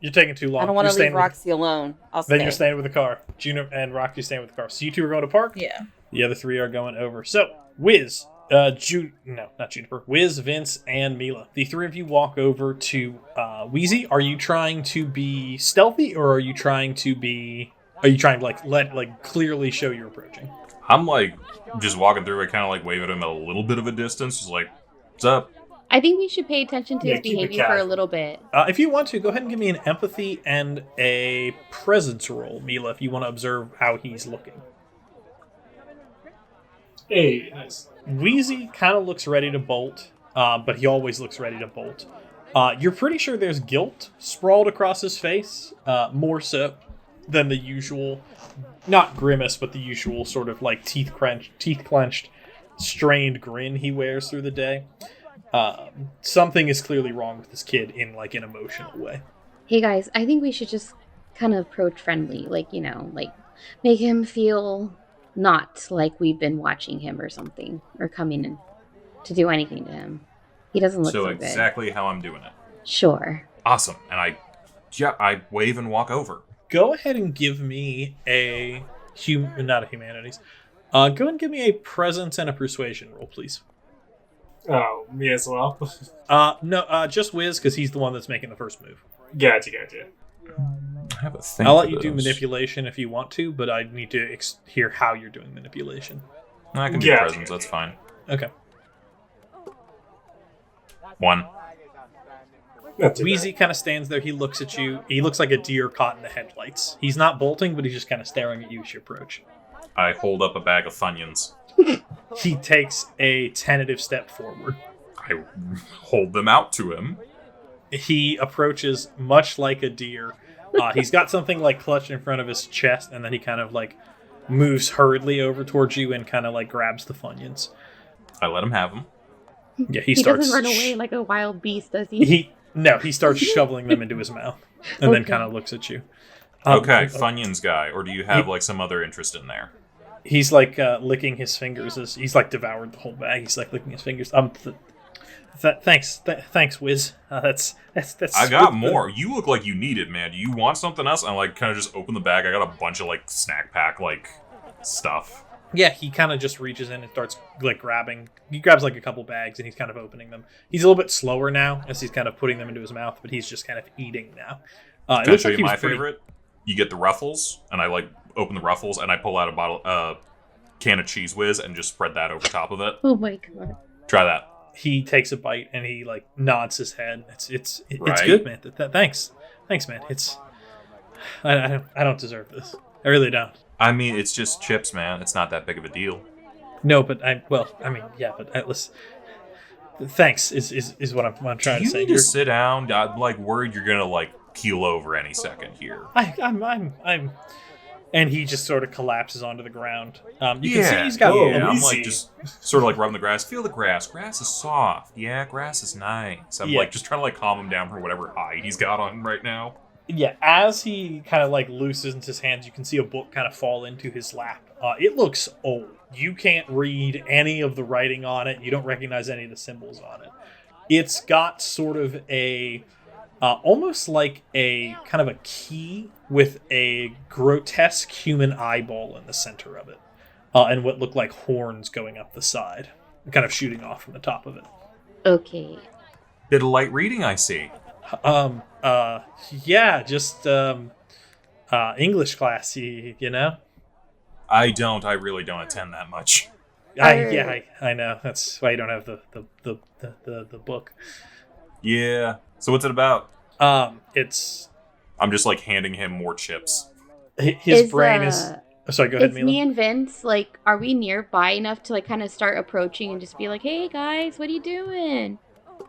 You're taking too long. I don't want You're to staying leave with- Roxy alone. I'll Then stay. you're staying with the car. Juniper and Rocky staying with the car. So you two are going to park? Yeah. The other 3 are going over. So, Wiz, not Juniper. Wiz, Vince, and Mila. The 3 of you walk over to Wheezy. Are you trying to be stealthy, or are you trying to clearly show you're approaching? I'm like just walking through. I kind of like wave at him at a little bit of a distance, just like, "What's up?" I think we should pay attention to Yeah, his keep it behavior for a casual. little bit. If you want to, go ahead and give me an empathy and a presence roll, Mila, if you want to observe how he's looking. Hey, nice. Wheezy kind of looks ready to bolt, but he always looks ready to bolt. You're pretty sure there's guilt sprawled across his face, more so than the usual, not grimace, but the usual sort of like teeth clenched, strained grin he wears through the day. Something is clearly wrong with this kid in like an emotional way. Hey guys, I think we should just kind of approach friendly, like make him feel not like we've been watching him or something, or coming in to do anything to him. He doesn't look so good. Exactly how I'm doing it. Sure. Awesome. And I wave and walk over. Go ahead and give me a not a humanities. Go ahead and give me a presence and a persuasion roll, please. Oh, me as well. No, just Wiz, because he's the one that's making the first move. Gotcha. I have a thing. I'll for let you do this. manipulation if you want to, but I need to hear how you're doing manipulation. I can do Yeah. presence. That's fine. Okay. 1. Not too Wheezy kind of stands there. He looks at you. He looks like a deer caught in the headlights. He's not bolting, but he's just kind of staring at you as you approach. I hold up a bag of Funyuns. He takes a tentative step forward. I hold them out to him. He approaches much like a deer. He's got something like clutched in front of his chest, and then he kind of like moves hurriedly over towards you and kind of like grabs the Funyuns. I let him have them. Yeah, He starts. doesn't run away like a wild beast, does he? He starts shoveling them into his mouth, and then Okay. kind of looks at you. Okay, Funyuns guy. Or do you have like some other interest in there? He's like licking his fingers as he's like devoured the whole bag. He's like licking his fingers. Thanks, Wiz. That's. I got more. You look like you need it, man. Do you want something else? I like kind of just open the bag. I got a bunch of like snack pack like stuff. Yeah, he kind of just reaches in and starts like grabbing. He grabs like a couple bags and he's kind of opening them. He's a little bit slower now as he's kind of putting them into his mouth, but he's just kind of eating now. It Can I looks show like you he was my pretty- favorite? You get the Ruffles, and I like open the Ruffles, and I pull out a can of Cheese Whiz and just spread that over top of it. Oh my god. Try that. He takes a bite and he like nods his head. It's Right? good, man. Thanks, man. I don't deserve this. I really don't. I mean, it's just chips, man. It's not that big of a deal. No, but listen. Thanks is what I'm trying Do to you say. need to sit down? I'm like worried you're gonna like keel over any second here. I'm and he just sort of collapses onto the ground. You can see he's got I'm easy. like just sort of like rubbing the grass. Feel the grass. Grass is soft. Yeah, grass is nice. I'm like just trying to like calm him down from whatever hide he's got on right now. Yeah, as he kind of like loosens his hands, you can see a book kind of fall into his lap. It looks old. You can't read any of the writing on it. You don't recognize any of the symbols on it. It's got sort of a almost like a kind of a key with a grotesque human eyeball in the center of it, and what look like horns going up the side, kind of shooting off from the top of it. Okay. Bit of light reading, I see. Yeah, just English class, you know. I really don't attend that much. I know. That's why you don't have the book. Yeah. So what's it about? It's I'm just like handing him more chips. his brain is. Oh, sorry, go ahead, It's Mila. me and Vince. Like, are we nearby enough to like kind of start approaching and just be like, "Hey guys, what are you doing?"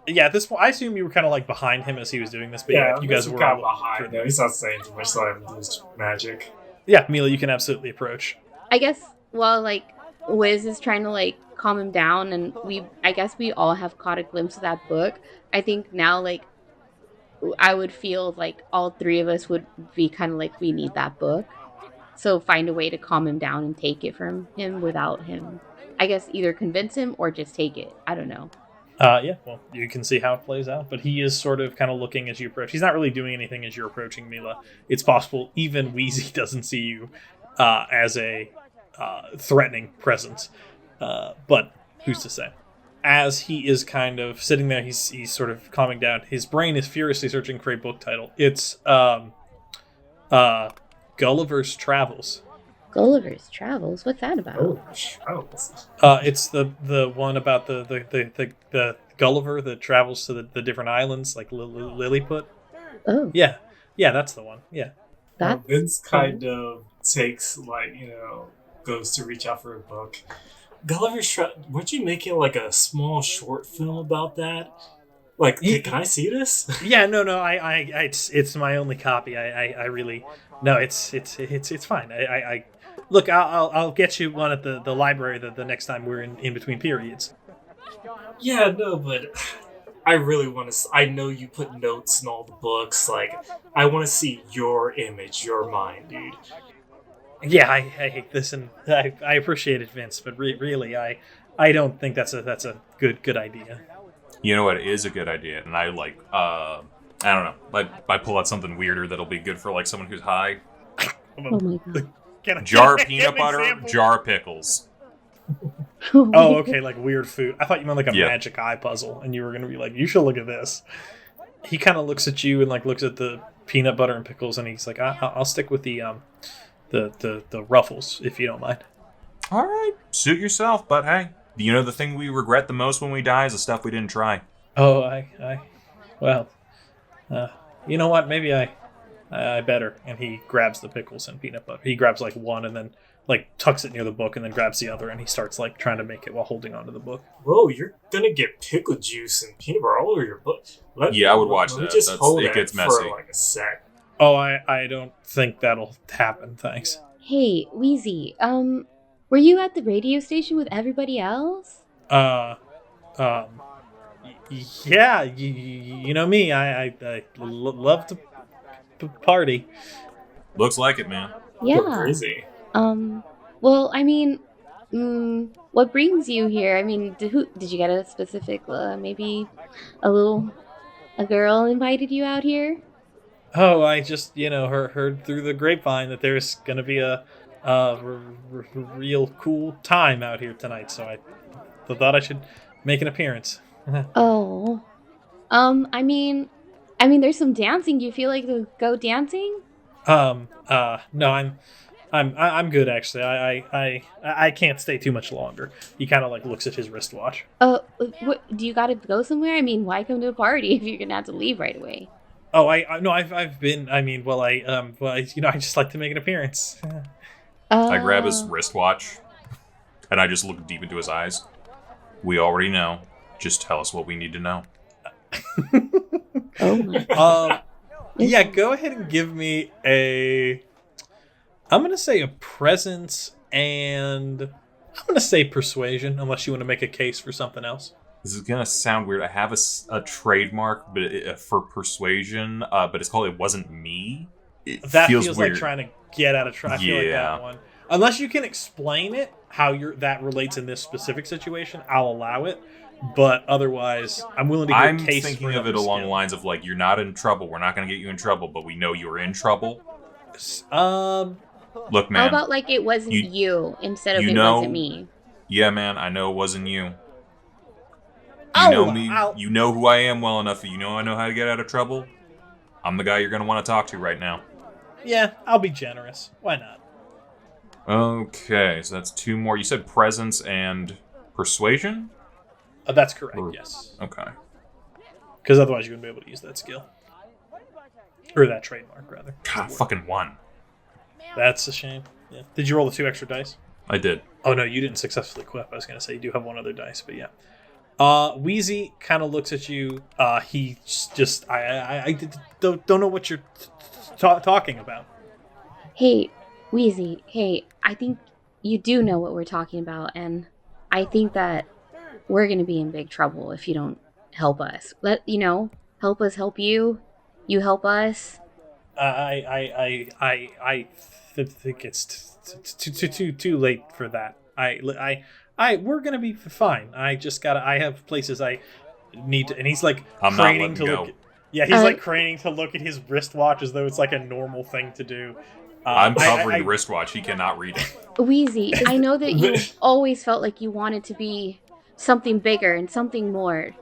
Yeah, at this point, I assume you were kind of like behind him as he was doing this. But yeah, if you guys were got able- behind him. He's not saying too much, so I have used magic. Yeah, Mila, you can absolutely approach. I guess while like Wiz is trying to like calm him down, and I guess we all have caught a glimpse of that book. I think now like I would feel like all three of us would be kind of like, we need that book. So find a way to calm him down and take it from him without him. I guess either convince him or just take it. I don't know. Yeah, well, you can see how it plays out, but he is sort of kind of looking as you approach. He's not really doing anything as you're approaching, Mila. It's possible even Wheezy doesn't see you as a threatening presence, but who's to say? As he is kind of sitting there, he's sort of calming down. His brain is furiously searching for a book title. It's Gulliver's Travels. Gulliver's Travels? What's that about? Oh. It's the one about the Gulliver that travels to the different islands, like Lilliput. Oh, Yeah, that's the one. Yeah. that's Vince kind of takes, like, goes to reach out for a book. Gulliver's weren't you making like a small short film about that? Like, can I see this? Yeah, no, it's my only copy. I really, no, it's fine. I look, I'll get you one at the library the next time we're in between periods. Yeah, no, but I really want to. I know you put notes in all the books. Like, I want to see your image, your mind, dude. Yeah, I listen. I appreciate it, Vince, but really, I don't think that's a good idea. You know what is a good idea? And I like, I don't know. I pull out something weirder that'll be good for like someone who's high. Oh my god. Jar Can I peanut get an butter, example? jar pickles. Oh, okay, like weird food. I thought you meant like a Yeah. magic eye puzzle, and you were gonna be like, you should look at this. He kind of looks at you and like looks at the peanut butter and pickles, and he's like, I'll stick with the ruffles if you don't mind. All right, suit yourself. But hey, you know the thing we regret the most when we die is the stuff we didn't try. Oh, well, you know what? Maybe I better. And he grabs the pickles and peanut butter. He grabs like one and then like tucks it near the book and then grabs the other and he starts like trying to make it while holding onto the book. Whoa, you're gonna get pickle juice and peanut butter all over your book. Yeah, I would watch let me that. just That's- hold it that gets for messy. like a sec. Oh, I don't think that'll happen. Thanks. Hey, Wheezy, were you at the radio station with everybody else? Yeah, you know me. I love to party. Looks like it, man. Go Yeah. crazy. Well, I mean, what brings you here? I mean, did you get a specific, maybe a girl invited you out here? Oh, I just heard through the grapevine that there's gonna be a real cool time out here tonight, so I thought I should make an appearance. Oh, I mean, there's some dancing. Do you feel like to go dancing? No, I'm good actually. I can't stay too much longer. He kind of like looks at his wristwatch. Do you gotta go somewhere? I mean, why come to a party if you're gonna have to leave right away? Oh, I no, I've been. I mean, I just like to make an appearance. I grab his wristwatch, and I just look deep into his eyes. We already know. Just tell us what we need to know. Oh my. Yeah, go ahead and give me a. I'm gonna say a presence, and I'm gonna say persuasion, unless you want to make a case for something else. This is gonna sound weird. I have a trademark, but for persuasion, but it's called "It Wasn't Me." That feels weird. like trying to get out of trouble. I feel like that one. Unless you can explain it how that relates in this specific situation, I'll allow it. But otherwise, I'm willing to give a case. I'm thinking of it along the lines of like, you're not in trouble. We're not gonna get you in trouble, but we know you're in trouble. Look, man. How about like it wasn't you instead of it wasn't me? Yeah, man. I know it wasn't you. You know me. You know who I am well enough. You know I know how to get out of trouble. I'm the guy you're gonna want to talk to right now. Yeah, I'll be generous. Why not? Okay, so that's 2 more. You said presence and persuasion? That's correct, yes. Okay. Because otherwise you wouldn't be able to use that skill. Or that trademark, rather. God, I fucking won. That's a shame. Yeah. Did you roll the 2 extra dice? I did. Oh, no, you didn't successfully equip. I was going to say you do have 1 other dice, but yeah. Wheezy kind of looks at you. He just... I don't know what you're talking about. Hey, Wheezy, hey, I think you do know what we're talking about, and I think that we're going to be in big trouble if you don't help us. Help us help you. You help us. I think it's too late for that. We're going to be fine. I have places I need to, and he's like craning to look. Yeah, he's like craning to look at his wristwatch as though it's like a normal thing to do. I'm covering the wristwatch. He cannot read it. Wheezy, I know that you always felt like you wanted to be something bigger and something more.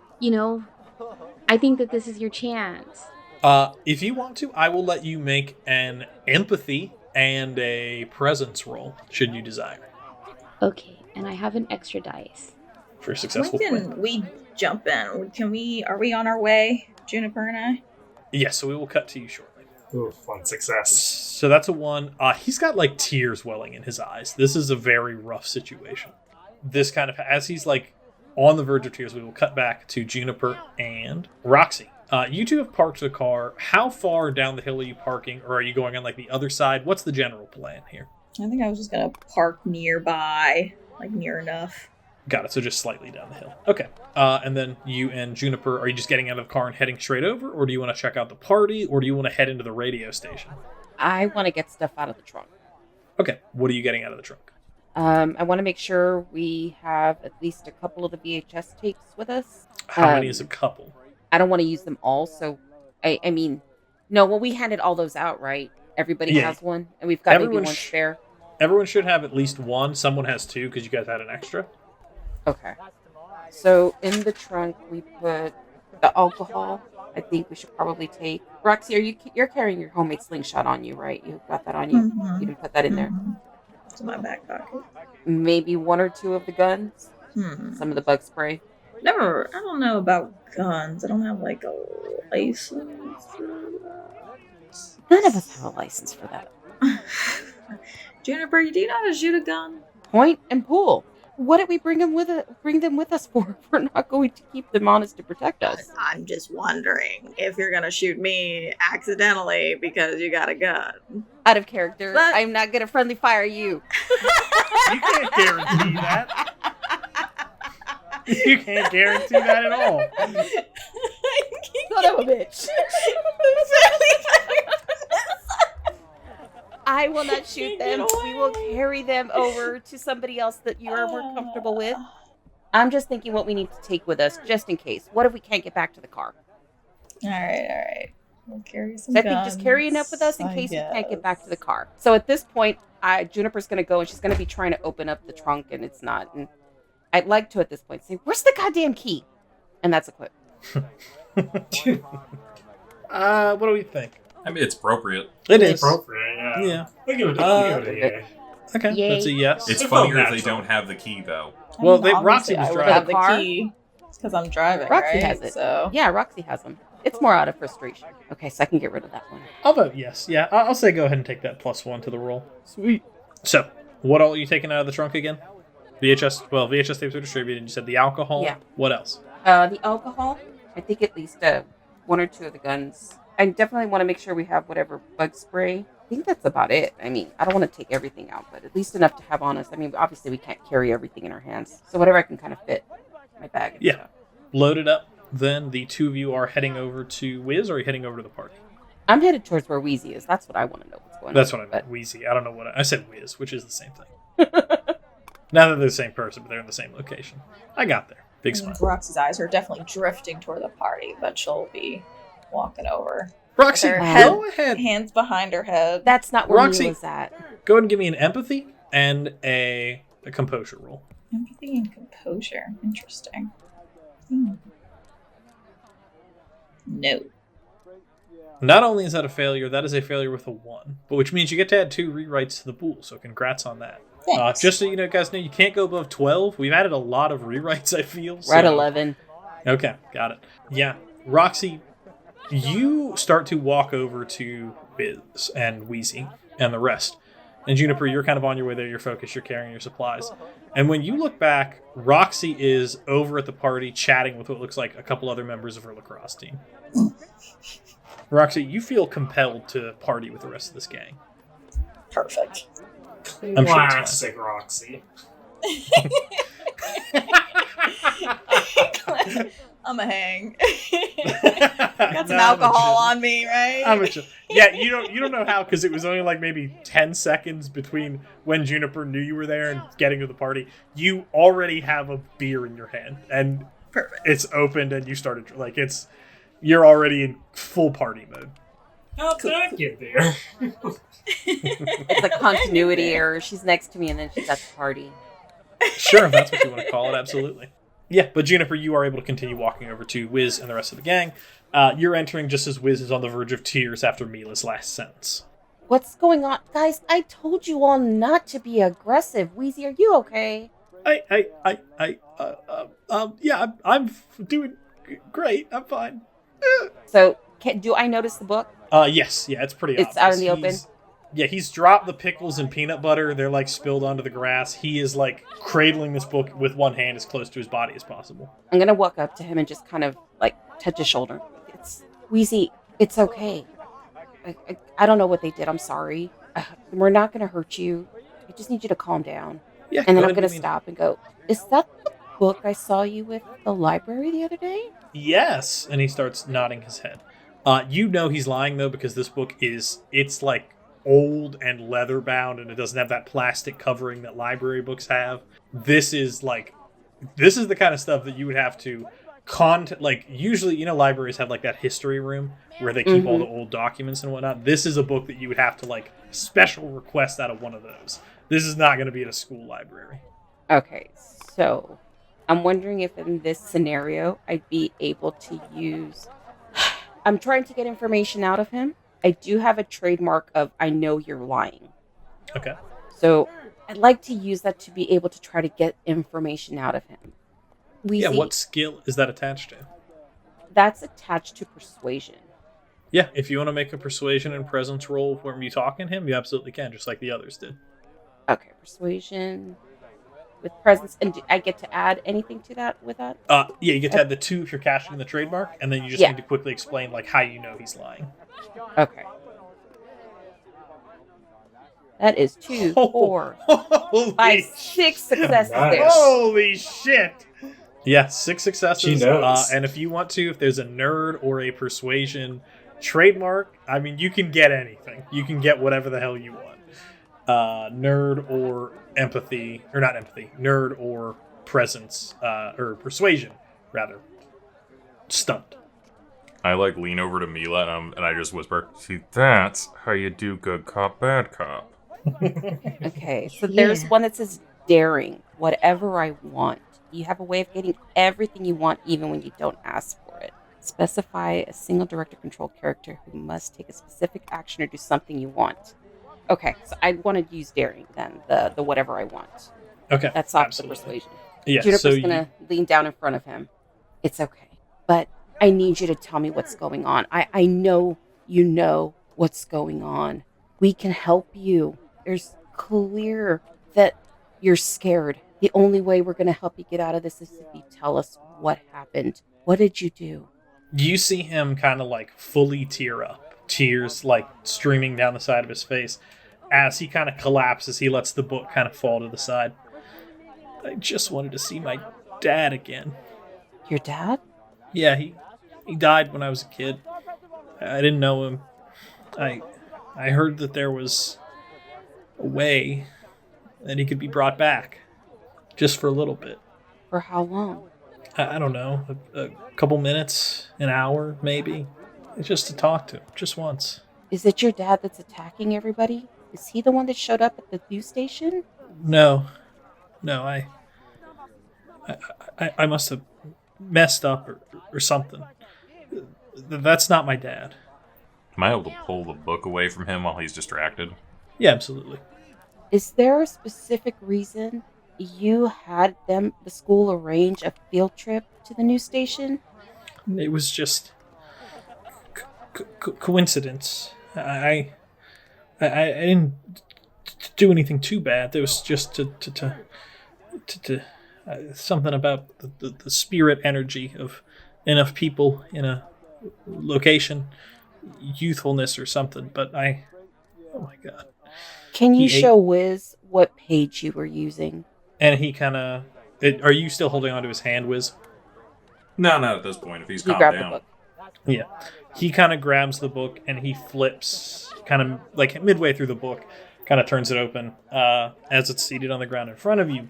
I think that this is your chance. If you want to, I will let you make an empathy and a presence roll, should you desire. Okay, and I have an extra dice. For successful When can we jump in? Are we on our way, Juniper and I? Yes, so we will cut to you shortly. Ooh, fun success. So that's a 1. He's got like tears welling in his eyes. This is a very rough situation. This kind of, as he's like on the verge of tears, we will cut back to Juniper and Roxy. You 2 have parked the car. How far down the hill are you parking, or are you going on like the other side? What's the general plan here? I think I was just gonna park nearby, like near enough. Got it, so just slightly down the hill. Okay. And then you and Juniper, are you just getting out of the car and heading straight over, or do you want to check out the party, or do you want to head into the radio station? I want to get stuff out of the trunk. Okay, what are you getting out of the trunk? I want to make sure we have at least a couple of the VHS tapes with us. How many is a couple? I don't want to use them all, so I mean, no. Well, we handed all those out, right? Everybody has one, and we've got maybe one spare. Everyone should have at least one. Someone has 2 because you guys had an extra. Okay. So in the trunk we put the alcohol. I think we should probably take. Roxy, you're carrying your homemade slingshot on you, right? You got that on you. Mm-hmm. You didn't put that in there. It's in my back pocket. Maybe 1 or 2 of the guns. Some of the bug spray. I don't know about guns. I don't have like a license for that. None of us have a license for that. Juniper, do you know how to shoot a gun? Point and pull. What did we bring them with us for? If we're not going to keep them honest to protect us. I'm just wondering if you're gonna shoot me accidentally because you got a gun. Out of character, I'm not gonna friendly fire you. You can't guarantee that. You can't guarantee that at all. Son of a bitch. I will not shoot them. We will carry them over to somebody else that you are more comfortable with. I'm just thinking what we need to take with us, just in case. What if we can't get back to the car? All right. We'll carry some I guns, think just carry enough with us in case we can't get back to the car. So at this point, Juniper's going to go, and she's going to be trying to open up the trunk, and it's not. And I'd like to, at this point, say, "Where's the goddamn key?" And that's a clip. What do we think? I mean, it's appropriate. It It's is. appropriate, yeah. Yeah. We'll give it a yay. Okay, Yay. that's a yes. It's It funnier felt if they natural. don't have the key, though. Well, Obviously, Roxy was I would driving. have the Car? key because I'm driving, Roxy right? has it. So Yeah, Roxy has them. It's more out of frustration. Okay, so I can get rid of that one. I'll vote yes. Yeah, I'll say go ahead and take that +1 to the roll. Sweet. So, what all are you taking out of the trunk again? VHS tapes were distributed. You said the alcohol. Yeah. What else? The alcohol. I think at least 1 or 2 of the guns. I definitely want to make sure we have whatever bug spray. I think that's about it. I mean, I don't want to take everything out, but at least enough to have on us. I mean, obviously we can't carry everything in our hands, so whatever I can kind of fit in my bag. And Yeah. stuff. Loaded up. Then the two of you are heading over to Wiz, or are you heading over to the party? I'm headed towards where Wheezy is. That's what I want to know what's going That's on. what I meant. Wheezy. I don't know what I said. Wiz, which is the same thing. Now that they're the same person, but they're in the same location. I got there. Big smile. Roxy's eyes are definitely drifting toward the party, but she'll be walking over. Roxy, Her go ahead. Hands behind her head. That's not where Roxy- Mila's at. Go ahead and give me an empathy and a composure roll. Empathy and composure. Interesting. No. Not only is that a failure, that is a failure with a 1, but which means you get to add 2 rewrites to the pool, so congrats on that. Thanks. Just so you know, guys know, you can't go above 12. We've added a lot of rewrites, I feel. We're at so- 11. Okay, got it. Yeah, Roxy, you start to walk over to Wiz and Wheezy and the rest. And Juniper, you're kind of on your way there. You're focused. You're carrying your supplies. And when you look back, Roxy is over at the party chatting with what looks like a couple other members of her lacrosse team. Roxy, you feel compelled to party with the rest of this gang. Perfect. I'm sure it's fine. Classic Roxy. I'm a hang. Got some alcohol on me, right? Yeah, you don't know how, because it was only like maybe 10 seconds between when Juniper knew you were there and getting to the party. You already have a beer in your hand, and Perfect. it's opened, and you started you're already in full party mode. How did I get there? It's like continuity error. She's next to me and then she's at the party. Sure, if that's what you want to call it, absolutely. Yeah, but Juniper, you are able to continue walking over to Wiz and the rest of the gang. You're entering just as Wiz is on the verge of tears after Mila's last sentence. What's going on? Guys, I told you all not to be aggressive. Wheezy, are you okay? Yeah, I'm doing great. I'm fine. So, do I notice the book? Yes, yeah, it's pretty It's obvious. out in the open? Yeah, he's dropped the pickles and peanut butter. They're like spilled onto the grass. He is like cradling this book with one hand as close to his body as possible. I'm going to walk up to him and just kind of like touch his shoulder. It's Wheezy, it's okay. I don't know what they did. I'm sorry. We're not going to hurt you. I just need you to calm down. Yeah, And then go I'm ahead going to give me- stop and go, is that the book I saw you with at the library the other day? Yes, and he starts nodding his head. You know he's lying though, because this book it's like old and leather bound, and it doesn't have that plastic covering that library books have. This is the kind of stuff that you would have to like usually, you know, libraries have like that history room where they keep all the old documents and whatnot. This is a book that you would have to like special request out of one of those. This is not going to be at a school library. Okay, so I'm wondering if in this scenario I'd be able to use... I'm trying to get information out of him. I do have a trademark of I know you're lying. Okay. So I'd like to use that to be able to try to get information out of him. Wheezy, Yeah, what skill is that attached to? that's attached to persuasion. Yeah, if you want to make a persuasion and presence roll when you talking to him, you absolutely can, just like the others did. Okay, persuasion with presence. And do I get to add anything to that with that? Yeah, you get to add the 2 if you're casting the trademark, and then you just Yeah. need to quickly explain like how you know he's lying. Okay. That is 2, 4, Holy 5, 6 successes Nice. there. Holy shit! Yeah, 6 successes. She knows. And if you want to, if there's a nerd or a persuasion trademark, I mean, you can get anything. You can get whatever the hell you want. Nerd or empathy, or not empathy, nerd or presence, or persuasion, rather. Stunned. I like lean over to Mila and I just whisper, "See, that's how you do good cop, bad cop." Okay, so there's one that says daring, whatever I want. You have a way of getting everything you want even when you don't ask for it. Specify a single director control character who must take a specific action or do something you want. Okay, so I want to use daring then, the whatever I want. Okay. That's off absolutely. the persuasion. Yeah. Juniper's gonna lean down in front of him. It's okay, but I need you to tell me what's going on. I know you know what's going on. We can help you. There's clear that you're scared. The only way we're gonna help you get out of this is if you tell us what happened. What did you do? You see him kind of like fully tear up, tears like streaming down the side of his face as he kind of collapses. He lets the book kind of fall to the side. I just wanted to see my dad again. Your dad? Yeah, he died when I was a kid. I didn't know him. I heard that there was a way that he could be brought back, just for a little bit. For how long? I don't know, a couple minutes, an hour, maybe. It's just to talk to him, just once. Is it your dad that's attacking everybody? Is he the one that showed up at the news station? No, I must have messed up or something. That's not my dad. Am I able to pull the book away from him while he's distracted? Yeah, absolutely. Is there a specific reason you had the school arrange a field trip to the news station? It was just coincidence. I didn't do anything too bad. There was just to something about the spirit energy of enough people in a location, youthfulness or something. But oh my god! Can you show Wiz what page you were using? And he kind of, are you still holding onto his hand, Wiz? No, not at this point. If he's calmed grabbed down. the book. Yeah. He kind of grabs the book and he flips, kind of like midway through the book, kind of turns it open as it's seated on the ground in front of you.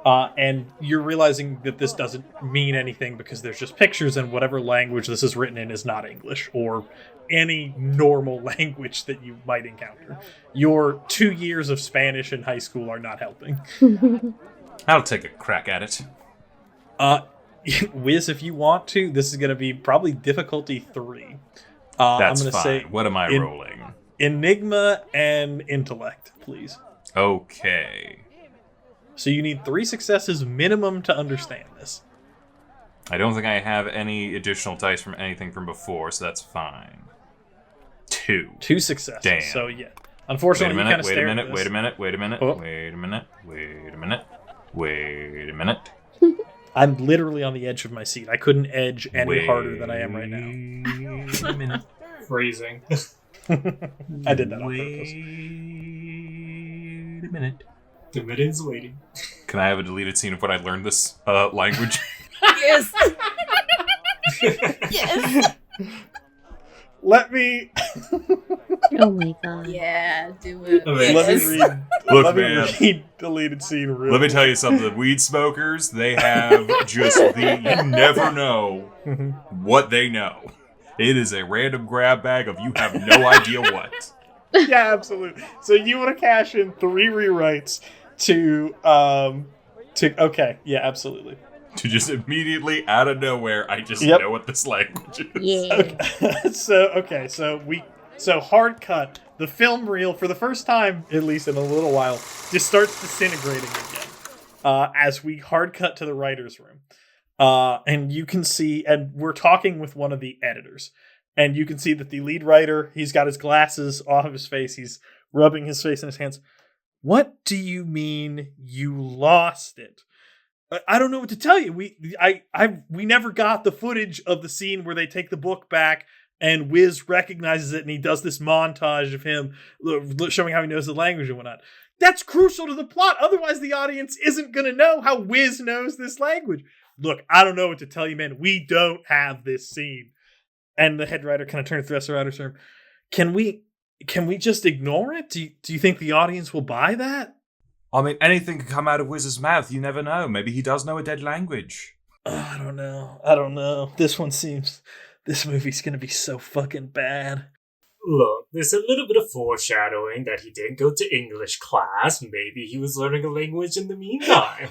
And you're realizing that this doesn't mean anything because there's just pictures, and whatever language this is written in is not English or any normal language that you might encounter. Your 2 years of Spanish in high school are not helping. I'll take a crack at it. Wiz, if you want to, this is going to be probably difficulty 3. That's I'm gonna fine. say What am I rolling? Enigma and intellect, please. Okay. So you need 3 successes minimum to understand this. I don't think I have any additional dice from anything from before, so that's fine. 2. 2 successes. Damn. So yeah. Unfortunately, you kind of wait stare a at minute, this. wait a minute, wait a minute, Oh. wait a minute, wait a minute, wait a minute. I'm literally on the edge of my seat. I couldn't edge any harder than I am right now. Wait a minute. Freezing. I did that on purpose. Wait a minute. The minute's waiting. Can I have a deleted scene of when I learned this language? Yes. Yes. Let me Oh my god. Yeah, do it. Let let me Yes. read. Look, let me man. read deleted scene. Real Let me tell you something. Weed smokers, they have just you never know what they know. It is a random grab bag of you have no idea what. Yeah, absolutely. So you want to cash in 3 rewrites to okay, yeah, absolutely. To just immediately out of nowhere, I just Yep. know what this language is. Yeah. So hard cut. The film reel, for the first time, at least in a little while, just starts disintegrating again. As we hard cut to the writer's room. And you can see, and we're talking with one of the editors, and you can see that the lead writer, he's got his glasses off of his face, he's rubbing his face in his hands. What do you mean you lost it? I don't know what to tell you. We never got the footage of the scene where they take the book back and Wiz recognizes it and he does this montage of him showing how he knows the language and whatnot. That's crucial to the plot. Otherwise, the audience isn't going to know how Wiz knows this language. Look, I don't know what to tell you, man. We don't have this scene. And the head writer kind of turns to the rest of the writer's room. Can we just ignore it? Do you think the audience will buy that? I mean, anything can come out of Wiz's mouth. You never know. Maybe he does know a dead language. I don't know. This movie's going to be so fucking bad. Look, there's a little bit of foreshadowing that he didn't go to English class. Maybe he was learning a language in the meantime.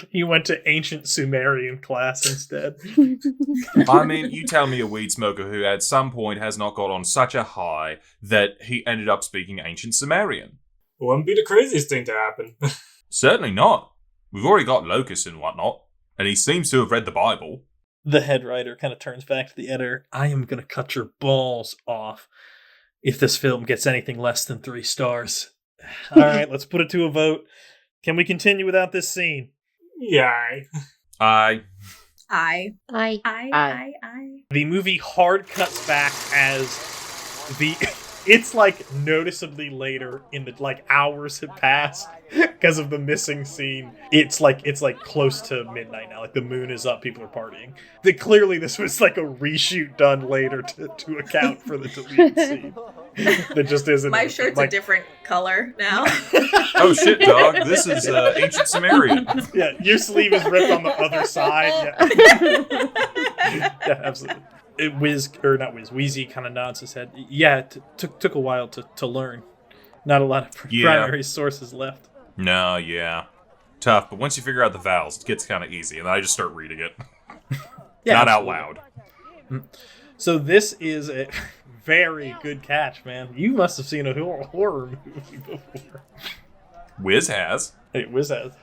He went to ancient Sumerian class instead. I mean, you tell me a weed smoker who at some point has not got on such a high that he ended up speaking ancient Sumerian. Wouldn't be the craziest thing to happen. Certainly not. We've already got locusts and whatnot, and he seems to have read the Bible. The head writer kind of turns back to the editor. I am going to cut your balls off if this film gets anything less than 3 stars. All right, let's put it to a vote. Can we continue without this scene? Yeah. I I. The movie hard cuts back as the... It's like noticeably later in the hours have passed because of the missing scene. It's like close to midnight now. Like the moon is up, people are partying. Clearly this was like a reshoot done later to account for the deleted scene. That just isn't. My shirt's a different color now. Oh shit, dog! This is ancient Sumerian. Yeah, your sleeve is ripped on the other side. Yeah, yeah, absolutely. Wheezy kind of nods his head. Yeah, it took a while to learn. Not a lot of primary sources left. No, yeah. Tough, but once you figure out the vowels, it gets kind of easy, and then I just start reading it. Yeah, Not absolutely. out loud. So this is a very good catch, man. You must have seen a horror movie before. Wiz has. Hey, Wiz has.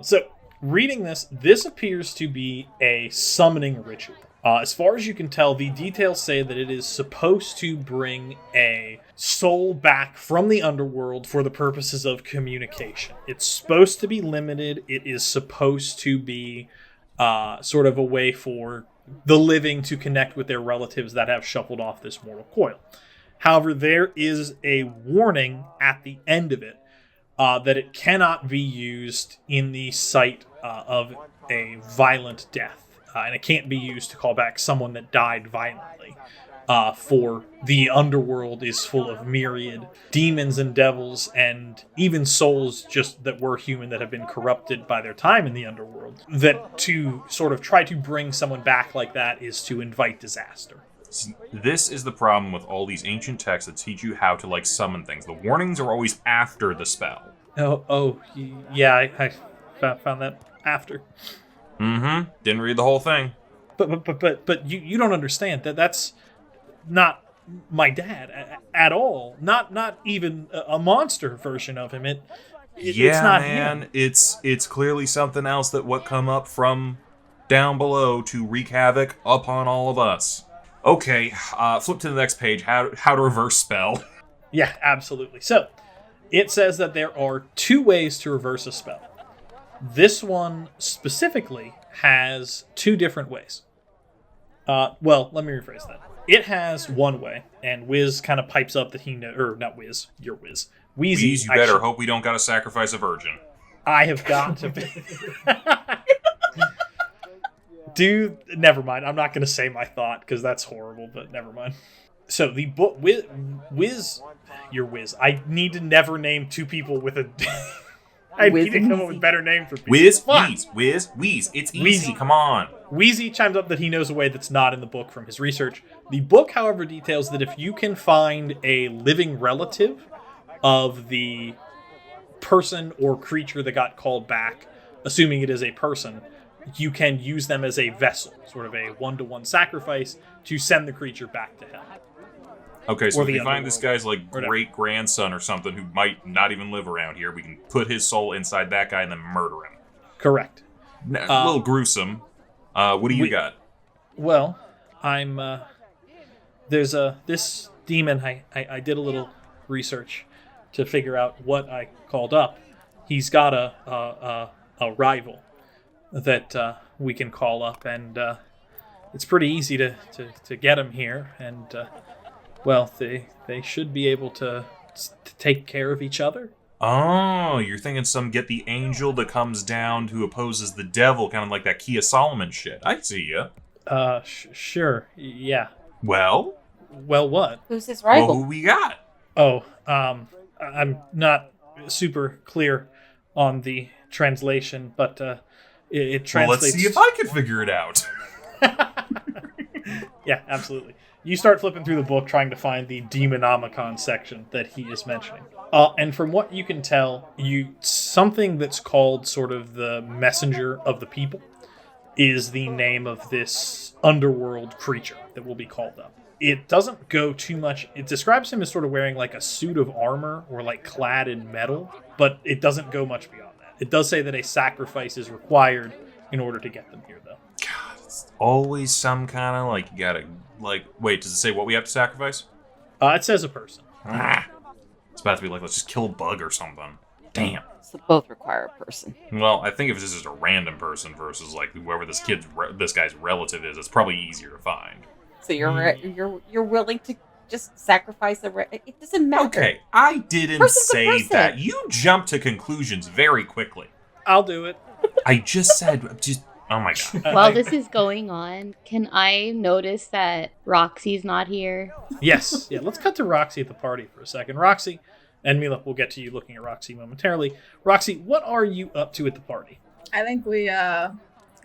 So, reading this appears to be a summoning ritual. As far as you can tell, the details say that it is supposed to bring a soul back from the underworld for the purposes of communication. It's supposed to be limited. It is supposed to be sort of a way for the living to connect with their relatives that have shuffled off this mortal coil. However, there is a warning at the end of it that it cannot be used in the sight of a violent death. And it can't be used to call back someone that died violently. For the underworld is full of myriad demons and devils and even souls just that were human that have been corrupted by their time in the underworld. That to sort of try to bring someone back like that is to invite disaster. This is the problem with all these ancient texts that teach you how to summon things. The warnings are always after the spell. Yeah, I found that after. Mm-hmm. Didn't read the whole thing. But you don't understand that's not my dad at all. Not even a monster version of him. It's not man. him. It's clearly something else that what come up from down below to wreak havoc upon all of us. Okay, flip to the next page. How to reverse spell. Yeah, absolutely. So it says that there are 2 ways to reverse a spell. This one specifically has 2 different ways. Well, let me rephrase that. It has 1 way, and Wiz kind of pipes up that he knows, or not Wiz, you're Wiz. Wheezy, you better hope we don't gotta sacrifice a virgin. I have got to be. Dude, never mind. I'm not going to say my thought because that's horrible, but never mind. So the book, Wiz, you're Wiz. I need to never name 2 people with a. I need to come up with better names for people. Wiz. It's easy. Wheezy. Come on. Wheezy chimes up that he knows a way that's not in the book from his research. The book, however, details that if you can find a living relative of the person or creature that got called back, assuming it is a person, you can use them as a vessel, sort of a 1-to-1 sacrifice to send the creature back to hell. Okay, so Or if the we find this guy's Whatever. great-grandson or something who might not even live around here, we can put his soul inside that guy and then murder him. Correct. A little gruesome. What do you got? Well, I'm, there's this demon, I did a little research to figure out what I called up. He's got a rival that we can call up, and it's pretty easy to get him here, and well, they should be able to take care of each other. Oh, you're thinking get the angel that comes down who opposes the devil, kind of like that Kia Solomon shit. I see ya. Sure, yeah. Well, what? Who's his rival? Well, who we got? Oh, I'm not super clear on the translation, but it translates. Well, let's see if I can figure it out. Yeah, absolutely. You start flipping through the book trying to find the Demonomicon section that he is mentioning. And from what you can tell, something that's called sort of the messenger of the people is the name of this underworld creature that will be called up. It doesn't go too much. It describes him as sort of wearing like a suit of armor or like clad in metal, but it doesn't go much beyond that. It does say that a sacrifice is required in order to get them here, though. God, it's always some kind of like, you gotta, like, wait, does it say what we have to sacrifice? It says a person. It's about to be like, let's just kill a bug or something. Damn. So both require a person. Well, I think if this is just a random person versus like whoever this guy's relative is, it's probably easier to find. So you're willing to just sacrifice it doesn't matter. Okay, I didn't Person's a say person. that. You jumped to conclusions very quickly. I'll do it. I just said, oh my god. While this is going on, can I notice that Roxy's not here? Yes. Yeah, let's cut to Roxy at the party for a second. Roxy and Mila, we'll get to you looking at Roxy momentarily. Roxy, what are you up to at the party? I think we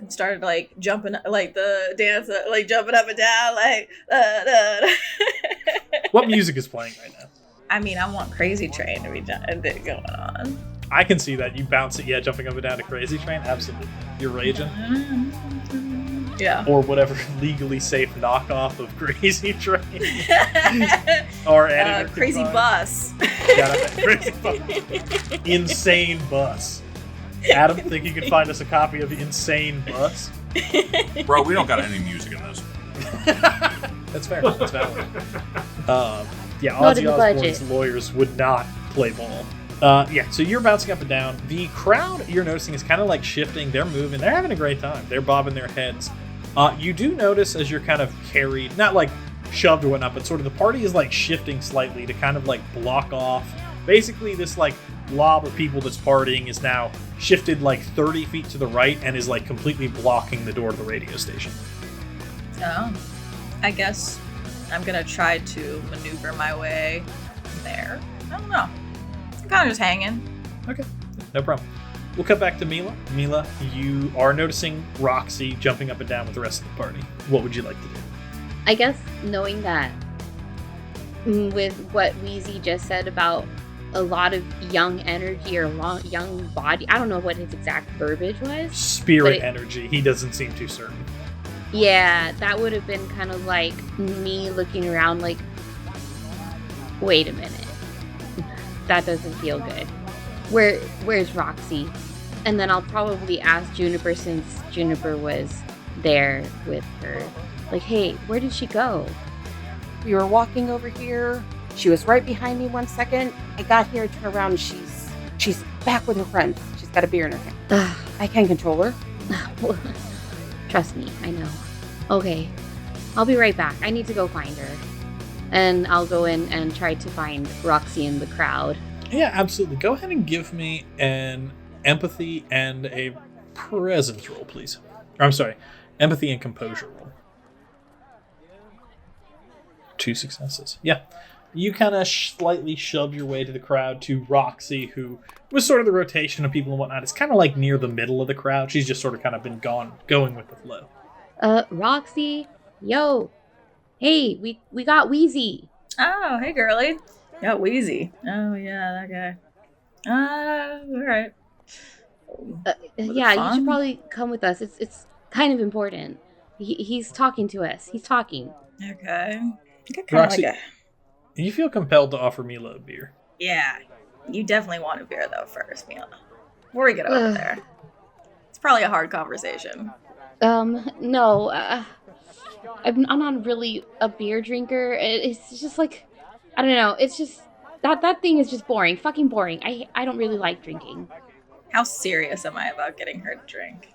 started like jumping, like the dance, like jumping up and down, like. What music is playing right now? I mean, I want Crazy Train to be going on. I can see that. You bounce it, jumping up and down to Crazy Train. Absolutely. You're raging. Yeah. Or whatever legally safe knockoff of Crazy Train. Or editor Crazy Bus. Crazy Bus. Insane Bus. Adam, think you could find us a copy of Insane Bus? Bro, we don't got any music in this. That's fair. That's valid. Yeah, Not in Ozzy the Osbourne's budget. lawyers would not play ball. So you're bouncing up and down. The crowd, you're noticing, is kind of like shifting. They're moving. They're having a great time. They're bobbing their heads. You do notice as you're kind of carried, not like shoved or whatnot, but sort of the party is like shifting slightly to kind of like block off. Basically, this like blob of people that's partying is now shifted like 30 feet to the right and is like completely blocking the door to the radio station. So, I guess I'm gonna try to maneuver my way there. I don't know. I'm kind of just hanging. Okay, no problem. We'll cut back to Mila. Mila, you are noticing Roxy jumping up and down with the rest of the party. What would you like to do? I guess knowing that with what Wheezy just said about a lot of young energy or young body, I don't know what his exact verbiage was. Spirit energy. He doesn't seem too certain. Yeah, that would have been kind of like me looking around like, wait a minute. That doesn't feel good. Where's Roxy? And then I'll probably ask Juniper, since Juniper was there with her. Like, hey, where did she go? We were walking over here. She was right behind me 1 second. I got here, turned around, and she's back with her friends. She's got a beer in her hand. I can't control her. Trust me, I know. Okay, I'll be right back. I need to go find her. And I'll go in and try to find Roxy in the crowd. Yeah, absolutely. Go ahead and give me an empathy and a presence roll, please. Or, I'm sorry, empathy and composure roll. 2 successes. Yeah. You kind of slightly shove your way to the crowd to Roxy, who was sort of the rotation of people and whatnot. It's kind of like near the middle of the crowd. She's just sort of kind of been going with the flow. Roxy, yo, hey, we got Wheezy. Oh, hey, girly. Got Wheezy. Oh, yeah, that guy. All right. Yeah, you fun? should probably come with us. It's kind of important. He's talking to us. He's talking. Okay. Roxy, you feel compelled to offer Mila a beer. Yeah. You definitely want a beer, though, first, Mila. Before we get over there. It's probably a hard conversation. No. I'm not really a beer drinker. It's just like, I don't know. It's just, that thing is just boring. Fucking boring. I don't really like drinking. How serious am I about getting her to drink?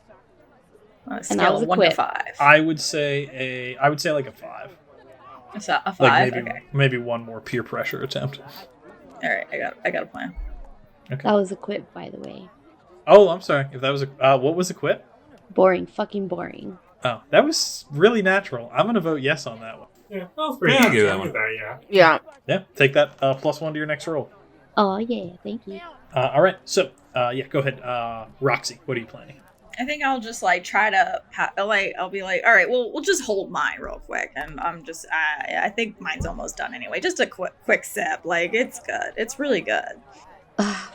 On a And that scale was of a 1 to quit. 5. I would say like a 5. So a 5? Like maybe one more peer pressure attempt. Alright, I got a plan. Okay. That was a quit, by the way. Oh, I'm sorry. If that was what was a quit? Boring. Fucking boring. Oh, that was really natural. I'm going to vote yes on that one. Yeah, that was pretty Yeah, I'll good. give that I'll one. give that, yeah. Yeah. Yeah, take that +1 to your next roll. Oh, yeah. Thank you. All right. So, go ahead. Roxy, what are you planning? I think I'll just like try to I'll be like, all right, well, we'll just hold mine real quick, and I'm just I think mine's almost done anyway. Just a quick sip, like it's good, it's really good.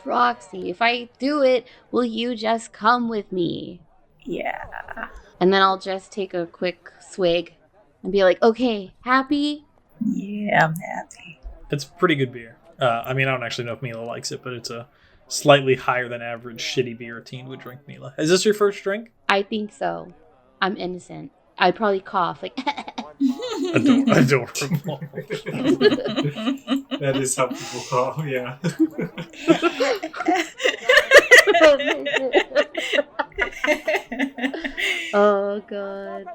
Roxy, if I do it, will you just come with me? Yeah. And then I'll just take a quick swig and be like, okay, happy? Yeah, I'm happy. It's pretty good beer. I mean, I don't actually know if Mila likes it, but it's a slightly higher than average shitty beer a teen would drink, Mila. Is this your first drink? I think so. I'm innocent. I'd probably cough, like, Adorable. That is how people call, yeah. oh, God.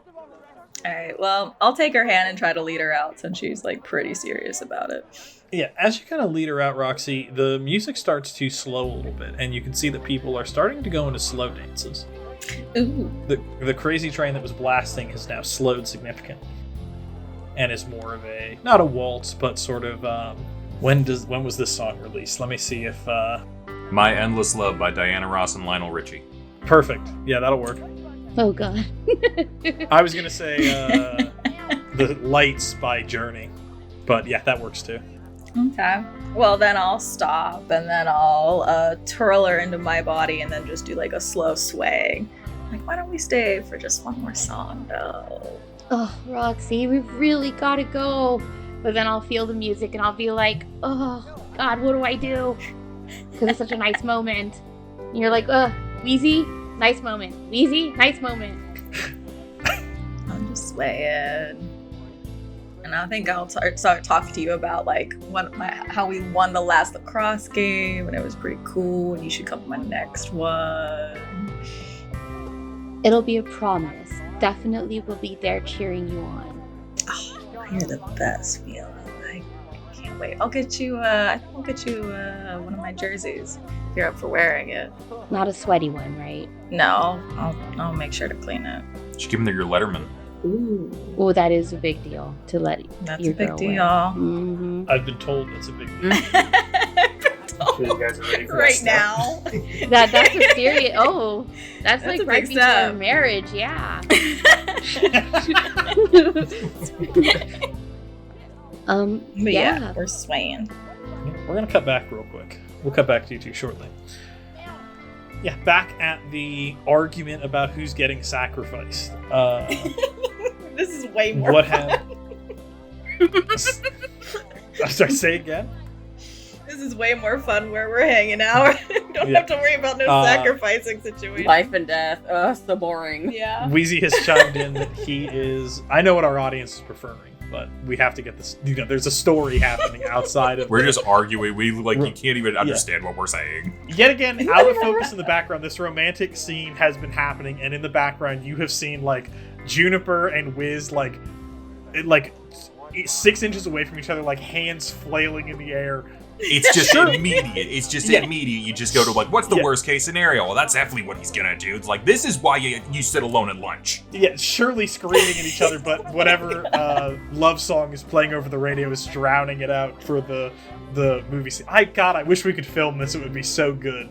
All right, well, I'll take her hand and try to lead her out since she's like pretty serious about it. Yeah, as you kind of lead her out, Roxy, the music starts to slow a little bit, and you can see that people are starting to go into slow dances. Ooh. The crazy train that was blasting has now slowed significantly, and is more of a not a waltz, but sort of when was this song released? Let me see if My Endless Love by Diana Ross and Lionel Richie. Perfect. Yeah, that'll work. Oh, God. I was gonna say The Lights by Journey, but yeah, that works too. Okay. Well, then I'll stop and then I'll twirl her into my body and then just do like a slow sway. Like, why don't we stay for just one more song, though? Oh, Roxy, we've really got to go. But then I'll feel the music and I'll be like, oh, God, what do I do? Because it's such a nice moment. And you're like, Wheezy, nice moment. Wheezy, nice moment. I'm just swaying. And I think I'll start talking to you about like how we won the last lacrosse game and it was pretty cool and you should come to my next one. It'll be a promise. Definitely will be there cheering you on. Oh, you're the best, Mila. I can't wait. I'll get you I think I'll get you one of my jerseys if you're up for wearing it. Not a sweaty one, right? No, I'll make sure to clean it. You should give him your Letterman. Ooh. Oh, that is a big deal to let That's your a big girl deal. wear. Mm-hmm. I've been told it's a big deal. I'm sure you guys are ready for right that now. That's a serious. Oh, that's That's like a right big before step. marriage. Yeah. But yeah, we're swaying. We're going to cut back real quick. We'll cut back to you two shortly. Yeah, back at the argument about who's getting sacrificed. This is way more What fun. I'm sorry, say again? This is way more fun where we're hanging out. Don't Yeah. have to worry about no sacrificing situation. Life and death. So boring. Yeah. Wheezy has chimed in that he is... I know what our audience is preferring, but we have to get this... You know, there's a story happening outside of... We're just arguing. You can't even understand what we're saying. Yet again, out of focus in the background, this romantic scene has been happening, and in the background, you have seen, like, Juniper and Wiz, like 6 inches away from each other, like, hands flailing in the air. It's just immediate. It's just Yeah. immediate. You just go to, like, what's the worst case scenario? Well, that's definitely what he's gonna do. It's like, this is why you sit alone at lunch. Yeah, surely screaming at each other, but whatever love song is playing over the radio is drowning it out for the movie scene. I wish we could film this. It would be so good.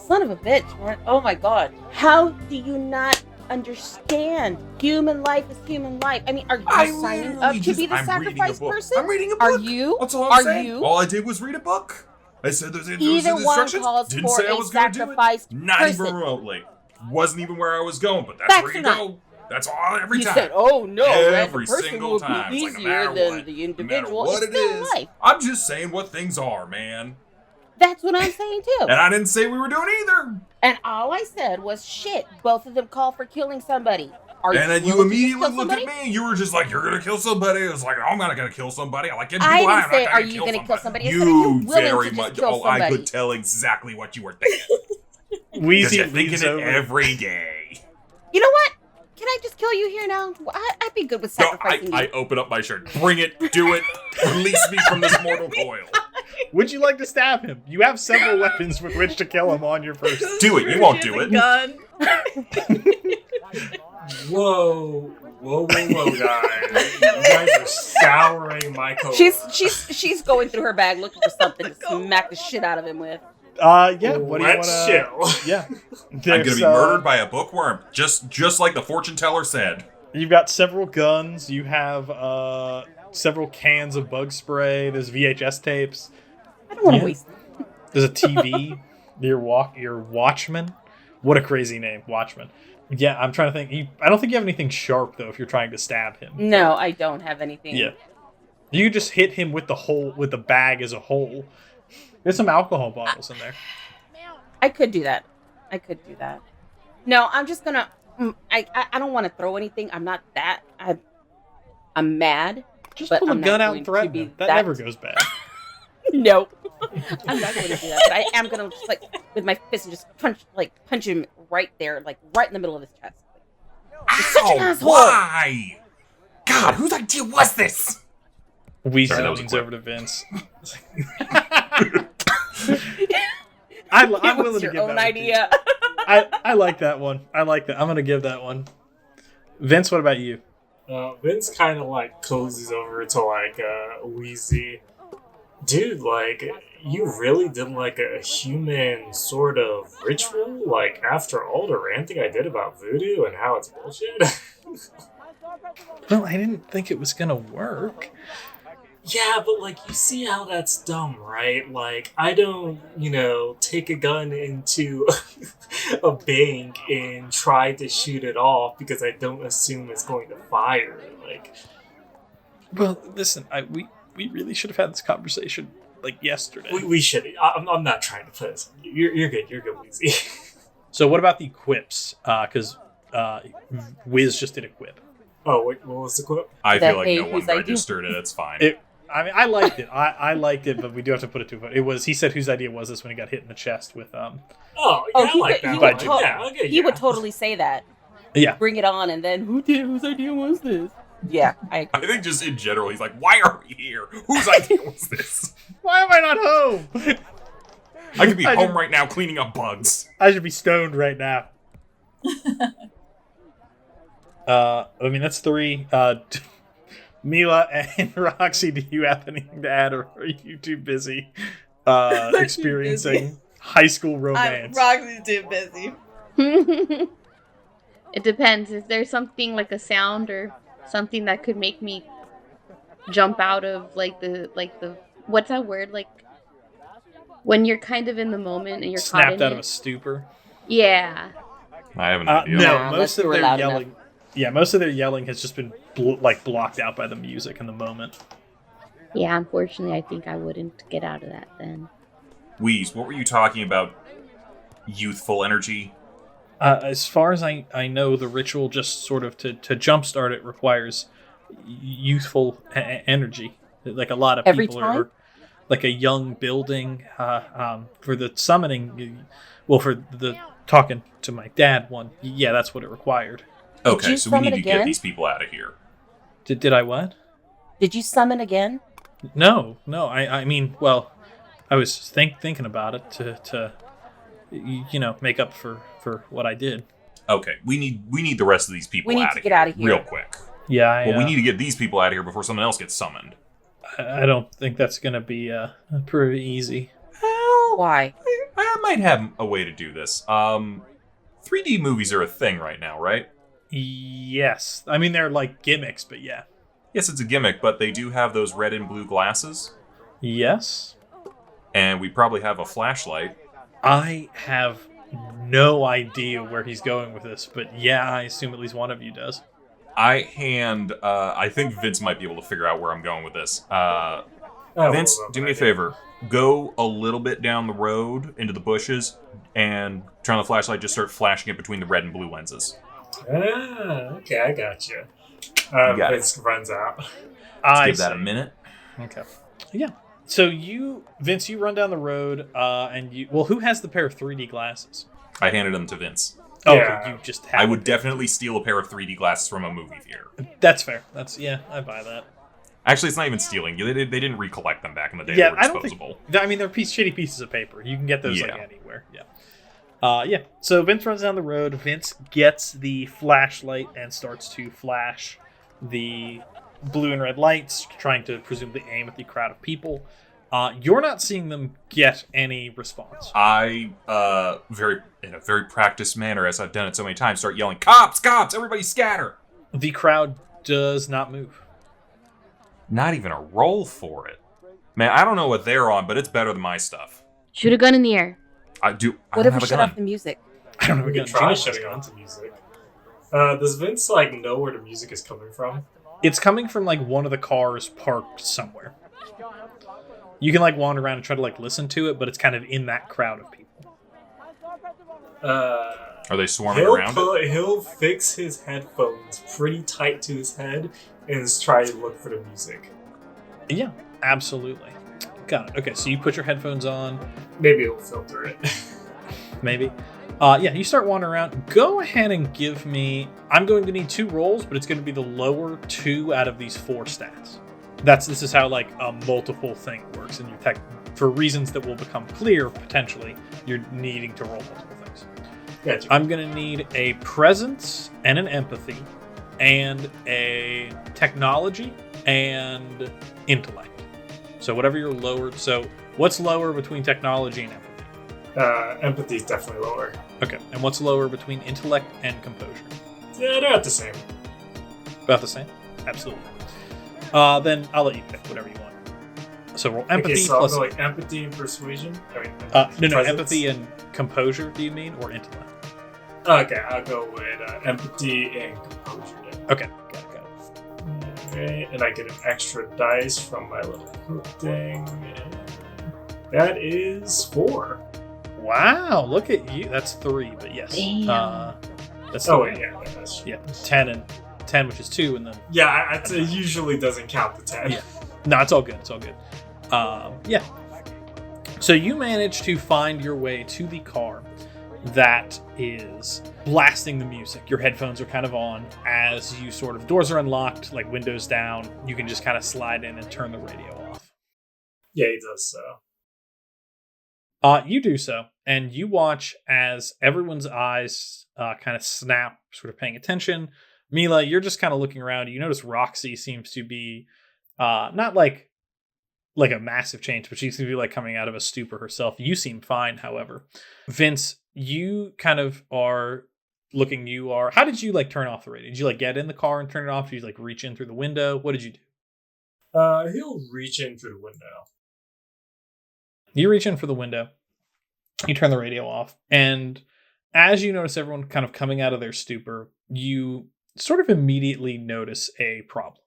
Son of a bitch, man. Oh my God. How do you not understand? Human life is human life. I mean, are you signing up to be the sacrifice person? I'm reading a book. Are you? That's all I'm Are saying. you? All I did was read a book. I said there's Either one instructions. calls Didn't for say I a was going to do it. sacrificed Not even person. remotely. Wasn't even where I was going, but that's where you not. go. That's all every You time. said, "Oh no, Every the person single will time. be It's like, no easier matter than what. the No matter individual." what It's it still is. life. I'm just saying what things are, man. That's what I'm saying too. And I didn't say we were doing either. And all I said was, "Shit, both of them call for killing somebody." Are And then you willing to just immediately kill looked at somebody? me and you were just like, you're going to kill somebody. I was like, I'm not going to kill somebody. I like getting I people didn't high. say, I'm not are gonna you going to kill somebody? I said, You are you willing very to just much. kill Oh, I somebody? could tell exactly what you were thinking. Because Wheezy you're thinking leans it over. every day. You know what? Can I just kill you here now? I'd be good with No, sacrificing I you. open up my shirt. Bring it. Do it. Release me from this mortal coil. Would you like to stab him? You have several weapons with which to kill him on your person. Do it. You won't do it. Gun. Whoa, guys! You guys are souring my coat. She's going through her bag looking for something to smack the shit out of him with. Yeah. What do you want Let's to? chill. Yeah. I'm gonna There's, be murdered by a bookworm, just like the fortune teller said. You've got several guns. You have several cans of bug spray. There's VHS tapes. I don't want to Yeah. waste. There's a TV. Your Watchman. What a crazy name, Watchman. Yeah, I'm trying to think. I don't think you have anything sharp though. If you're trying to stab him. No, I don't have anything. Yeah. You could just hit him with the bag as a whole. There's some alcohol bottles in there. I could do that. No, I'm just gonna. I don't want to throw anything. I'm not that. I'm mad. Just but pull a I'm gun not out going and to threaten be him. That never goes bad. No, I'm not going to do that. But I am going to just like with my fist and just punch him right there, like right in the middle of his chest. You're such an asshole. Why? God, whose idea was this? Weezy Sorry, that was a leans clip. over to Vince. I'm It was willing to your give own that idea. I like that one. I like that. I'm gonna give that one. Vince, what about you? Vince kind of like cozies over to like Wheezy. Dude, like, you really did like a human sort of ritual? Like, after all the ranting I did about voodoo and how it's bullshit? Well, I didn't think it was gonna work. Yeah, but like, you see how that's dumb, right? Like, I don't, take a gun into a bank and try to shoot it off because I don't assume it's going to fire. Like, Well, listen, we really should have had this conversation like yesterday. we should. I'm not trying to put this. You're good. You're good, Weezy. So what about the quips? Because Wiz just did a quip. Oh, what was the quote? I That feel like no hey, one whose idea? registered it. It's fine. I liked it. I liked it, but we do have to put it to a vote. It was, he said whose idea was this when he got hit in the chest with Oh, yeah, I he like would, that. he would, one. to- Yeah, okay, he yeah. would totally say that. Yeah. Bring it on, and then whose idea was this? Yeah, I agree. I think just in general, he's like, why are we here? Whose idea was this? Why am I not home? I could be I home did- right now cleaning up bugs. I should be stoned right now. I mean, that's 3. Mila and Roxy, do you have anything to add, or are you too busy experiencing high school romance? Roxy's too busy. It depends. Is there something like a sound or something that could make me jump out of like the what's that word, like when you're kind of in the moment and you're caught Snapped in out it? of a stupor? Yeah. I have an idea. No, Nah, most unless of you were their loud yelling. enough. Yeah, most of their yelling has just been blocked out by the music in the moment. Yeah, unfortunately, I think I wouldn't get out of that then. Wheeze, what were you talking about? Youthful energy? As far as I know, the ritual just sort of to jumpstart it requires youthful energy. Like a lot of Every people time? are like a young building. For the summoning, for the talking to my dad one, yeah, that's what it required. Okay, you so we need summon to get again? these people out of here. Did I what? Did you summon again? No. I mean, well, I was thinking about it to make up for what I did. Okay, we need the rest of these people We need out to of get here out of here. real quick. Yeah, Well, we need to get these people out of here before someone else gets summoned. I don't think that's gonna be pretty easy. Why? I might have a way to do this. 3D movies are a thing right now, right? Yes, I mean they're like gimmicks, but yeah. Yes, it's a gimmick, but they do have those red and blue glasses, Yes, and we probably have a flashlight. I have no idea where he's going with this, but yeah, I assume at least one of you does. I think Vince might be able to figure out where I'm going with this. Oh, Vince, well, do me a favor. Go a little bit down the road into the bushes and turn on the flashlight. Just start flashing it between the red and blue lenses. Okay, I got you. got it. Vince runs out. Let's I give that a see. minute. Okay. Yeah. So Vince, you run down the road, and who has the pair of 3D glasses? I handed them to Vince. Okay, Yeah. you just have. I would definitely steal a pair of 3D glasses from a movie theater. That's fair. I buy that. Actually, it's not even stealing. They didn't recollect them back in the day. Yeah, They were I don't think. disposable. I mean, they're shitty pieces of paper. You can get those like Yeah. anywhere. Yeah. Yeah. So Vince runs down the road. Vince gets the flashlight and starts to flash the blue and red lights, trying to presumably aim at the crowd of people. You're not seeing them get any response. I, in a very practiced manner, as I've done it so many times, start yelling, "Cops! Cops! Everybody scatter!" The crowd does not move. Not even a roll for it. Man, I don't know what they're on, but it's better than my stuff. Shoot a gun in the air. I don't What if we have a shut gun. off the music? I don't know. We We're can try shutting on to music. Does Vince know where the music is coming from? It's coming from one of the cars parked somewhere. You can wander around and try to listen to it, but it's kind of in that crowd of people. Are they swarming around it? He'll fix his headphones pretty tight to his head and try to look for the music. Yeah, absolutely. Got it. Okay, so you put your headphones on. Maybe it'll filter it. Maybe. Yeah, you start wandering around. Go ahead and give me... I'm going to need 2 rolls, but it's going to be the lower 2 out of these 4 stats. This is how a multiple thing works, and for reasons that will become clear potentially, you're needing to roll multiple things. Gotcha. I'm going to need a presence and an empathy, and a technology and intellect. So whatever you're lowered. So what's lower between technology and empathy? Empathy is definitely lower. Okay, and what's lower between intellect and composure? Yeah, they're about the same. About the same? Absolutely. Then I'll let you pick whatever you want. So roll empathy Okay, so plus... I'll go empathy and persuasion? no, presence? empathy and composure, do you mean? Or intellect? Okay, I'll go with empathy and composure then. Okay, got it. Okay, and I get an extra dice from my little hook thing. That is 4. Wow, look at you. That's 3, but yes. Damn. That's Oh, 3. wait, yeah. That's, Yeah, 10, which is 2, and then... yeah, it usually doesn't count the 10. Yeah. No, it's all good. It's all good. Yeah. So you manage to find your way to the car that is blasting the music. Your headphones are kind of on as you doors are unlocked, windows down. You can just kind of slide in and turn the radio off. Yeah, he does so. You do so, and you watch as everyone's eyes kind of snap, sort of paying attention. Mila, you're just kind of looking around. You notice Roxy seems to be not like a massive change, but she seems to be coming out of a stupor herself. You seem fine, however. Vince, you kind of are looking. How did you turn off the radio? Did you get in the car and turn it off? Did you reach in through the window? What did you do? He'll reach in through the window. You reach in for the window. You turn the radio off. And as you notice everyone kind of coming out of their stupor, you sort of immediately notice a problem.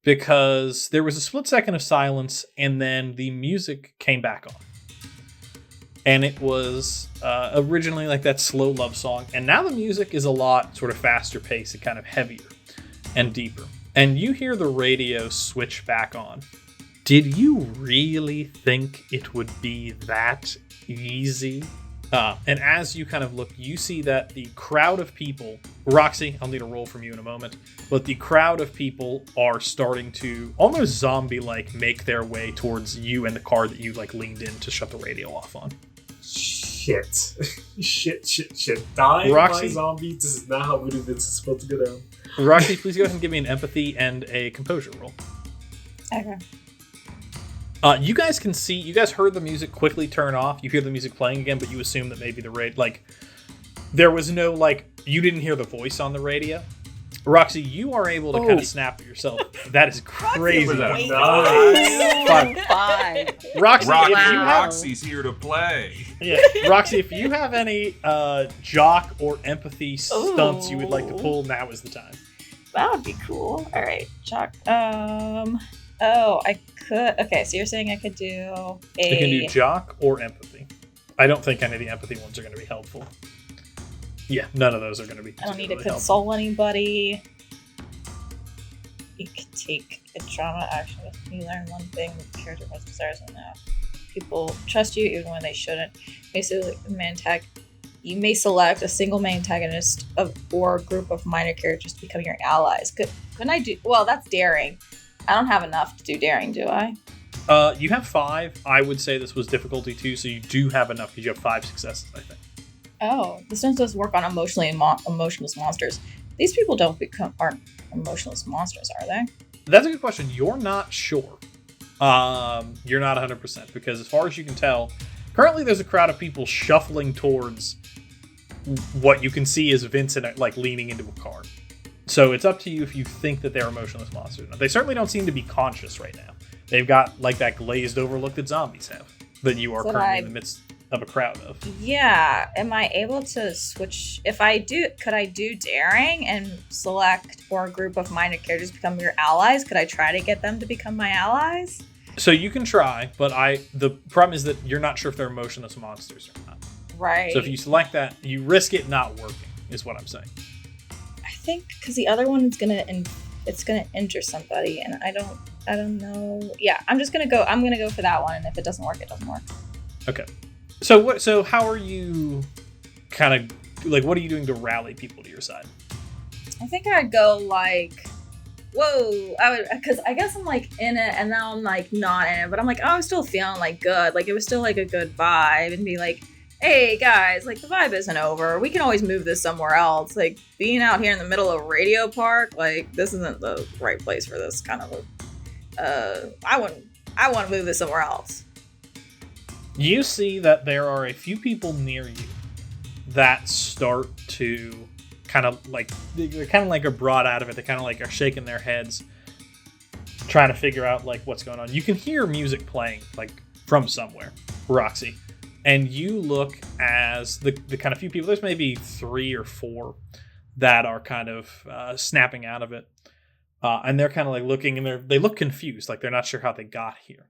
Because there was a split second of silence, and then the music came back on. And it was originally that slow love song. And now the music is a lot sort of faster paced and kind of heavier and deeper. And you hear the radio switch back on. Did you really think it would be that easy? And as you kind of look, you see that the crowd of people... Roxy, I'll need a roll from you in a moment. But the crowd of people are starting to almost zombie-like make their way towards you and the car that you leaned in to shut the radio off on. Shit. shit. Die, Roxy? my zombie. This is not how Voodoo Vince is supposed to go down. Roxy, please go ahead and give me an empathy and a composure roll. Okay. You guys can see, you guys heard the music quickly turn off. You hear the music playing again, but you assume that maybe the radio, there was no, you didn't hear the voice on the radio. Roxy, you are able to kind of snap at yourself. That is crazy. Nice. 5. Roxy, if you have, Roxy's here to play. yeah, Roxy, if you have any jock or empathy stunts you would like to pull, now is the time. That would be cool. All right, Chuck. Oh, I could. Okay, so you're saying I could do a. You can do jock or empathy. I don't think any of the empathy ones are going to be helpful. Yeah, none of those are going to be. I don't need to helpful. console anybody. You can take a drama action with you learn one thing. The character must desires and now. People trust you even when they shouldn't. Basically, you may select a single main antagonist or a group of minor characters to become your allies. Couldn't I do? Well, that's daring. I don't have enough to do daring, do I? You have 5. I would say this was difficulty 2, so you do have enough because you have 5 successes, I think. Oh, this one does work on emotionless monsters. These people aren't emotionless monsters, are they? That's a good question. You're not sure. You're not 100% because as far as you can tell, currently there's a crowd of people shuffling towards what you can see is Vincent like leaning into a car. So it's up to you if you think that they're emotionless monsters. Now, they certainly don't seem to be conscious right now. They've got like that glazed over look that zombies have that you are currently in the midst of a crowd of. Yeah. Am I able to switch? If I do, could I do daring and select or a group of minor characters become your allies? Could I try to get them to become my allies? So you can try, but the problem is that you're not sure if they're emotionless monsters or not. Right. So if you select that, you risk it not working, is what I'm saying. I think because the other one is gonna injure somebody, and I don't know. Yeah, I'm gonna go for that one, and if it doesn't work, it doesn't work. Okay. So how are you kind of like, what are you doing to rally people to your side? I think I'd go like, whoa, because I guess I'm like in it, and now I'm like not in it, but I'm like, oh, I'm still feeling like good, like it was still like a good vibe, and be like, hey guys, like the vibe isn't over. We can always move this somewhere else. Like being out here in the middle of Radio Park, like this isn't the right place for this kind of I want to move this somewhere else. You see that there are a few people near you that start to kind of like, they're kind of like are brought out of it. They kind of like are shaking their heads, trying to figure out like what's going on. You can hear music playing like from somewhere, Roxy. And you look as the kind of few people, there's maybe 3 or 4 that are kind of snapping out of it. And they're kind of like looking, and they look confused, like they're not sure how they got here.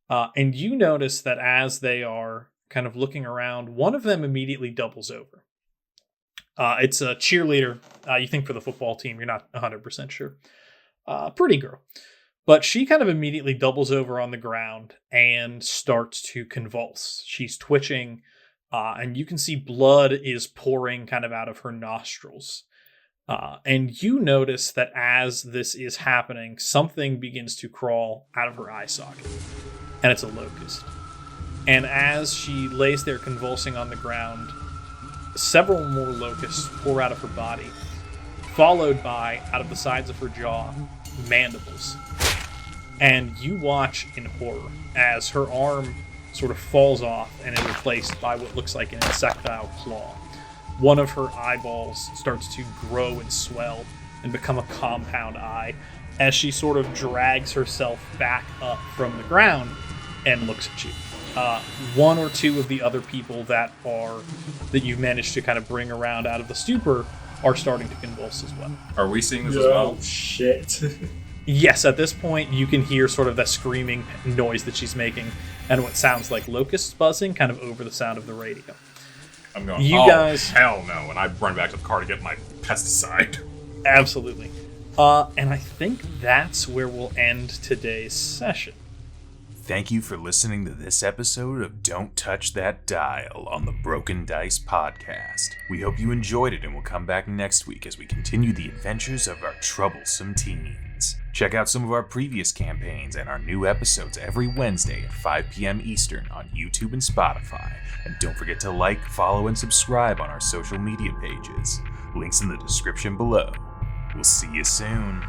And you notice that as they are kind of looking around, one of them immediately doubles over. It's a cheerleader, you think for the football team, you're not 100% sure. Pretty girl. But she kind of immediately doubles over on the ground and starts to convulse. She's twitching, and you can see blood is pouring kind of out of her nostrils. And you notice that as this is happening, something begins to crawl out of her eye socket. And it's a locust. And as she lays there convulsing on the ground, several more locusts pour out of her body, followed by, out of the sides of her jaw, mandibles. And you watch in horror as her arm sort of falls off and is replaced by what looks like an insectile claw. One of her eyeballs starts to grow and swell and become a compound eye as she sort of drags herself back up from the ground and looks at you. 1 or 2 of the other people that you've managed to kind of bring around out of the stupor are starting to convulse as well. Are we seeing this as well? Oh, shit. Yes, at this point, you can hear sort of that screaming noise that she's making and what sounds like locusts buzzing kind of over the sound of the radio. I'm going, guys, hell no, and I run back to the car to get my pesticide. Absolutely. And I think that's where we'll end today's session. Thank you for listening to this episode of Don't Touch That Dial on the Broken Dice Podcast. We hope you enjoyed it and will come back next week as we continue the adventures of our troublesome teens. Check out some of our previous campaigns and our new episodes every Wednesday at 5 p.m. Eastern on YouTube and Spotify. And don't forget to like, follow, and subscribe on our social media pages. Links in the description below. We'll see you soon.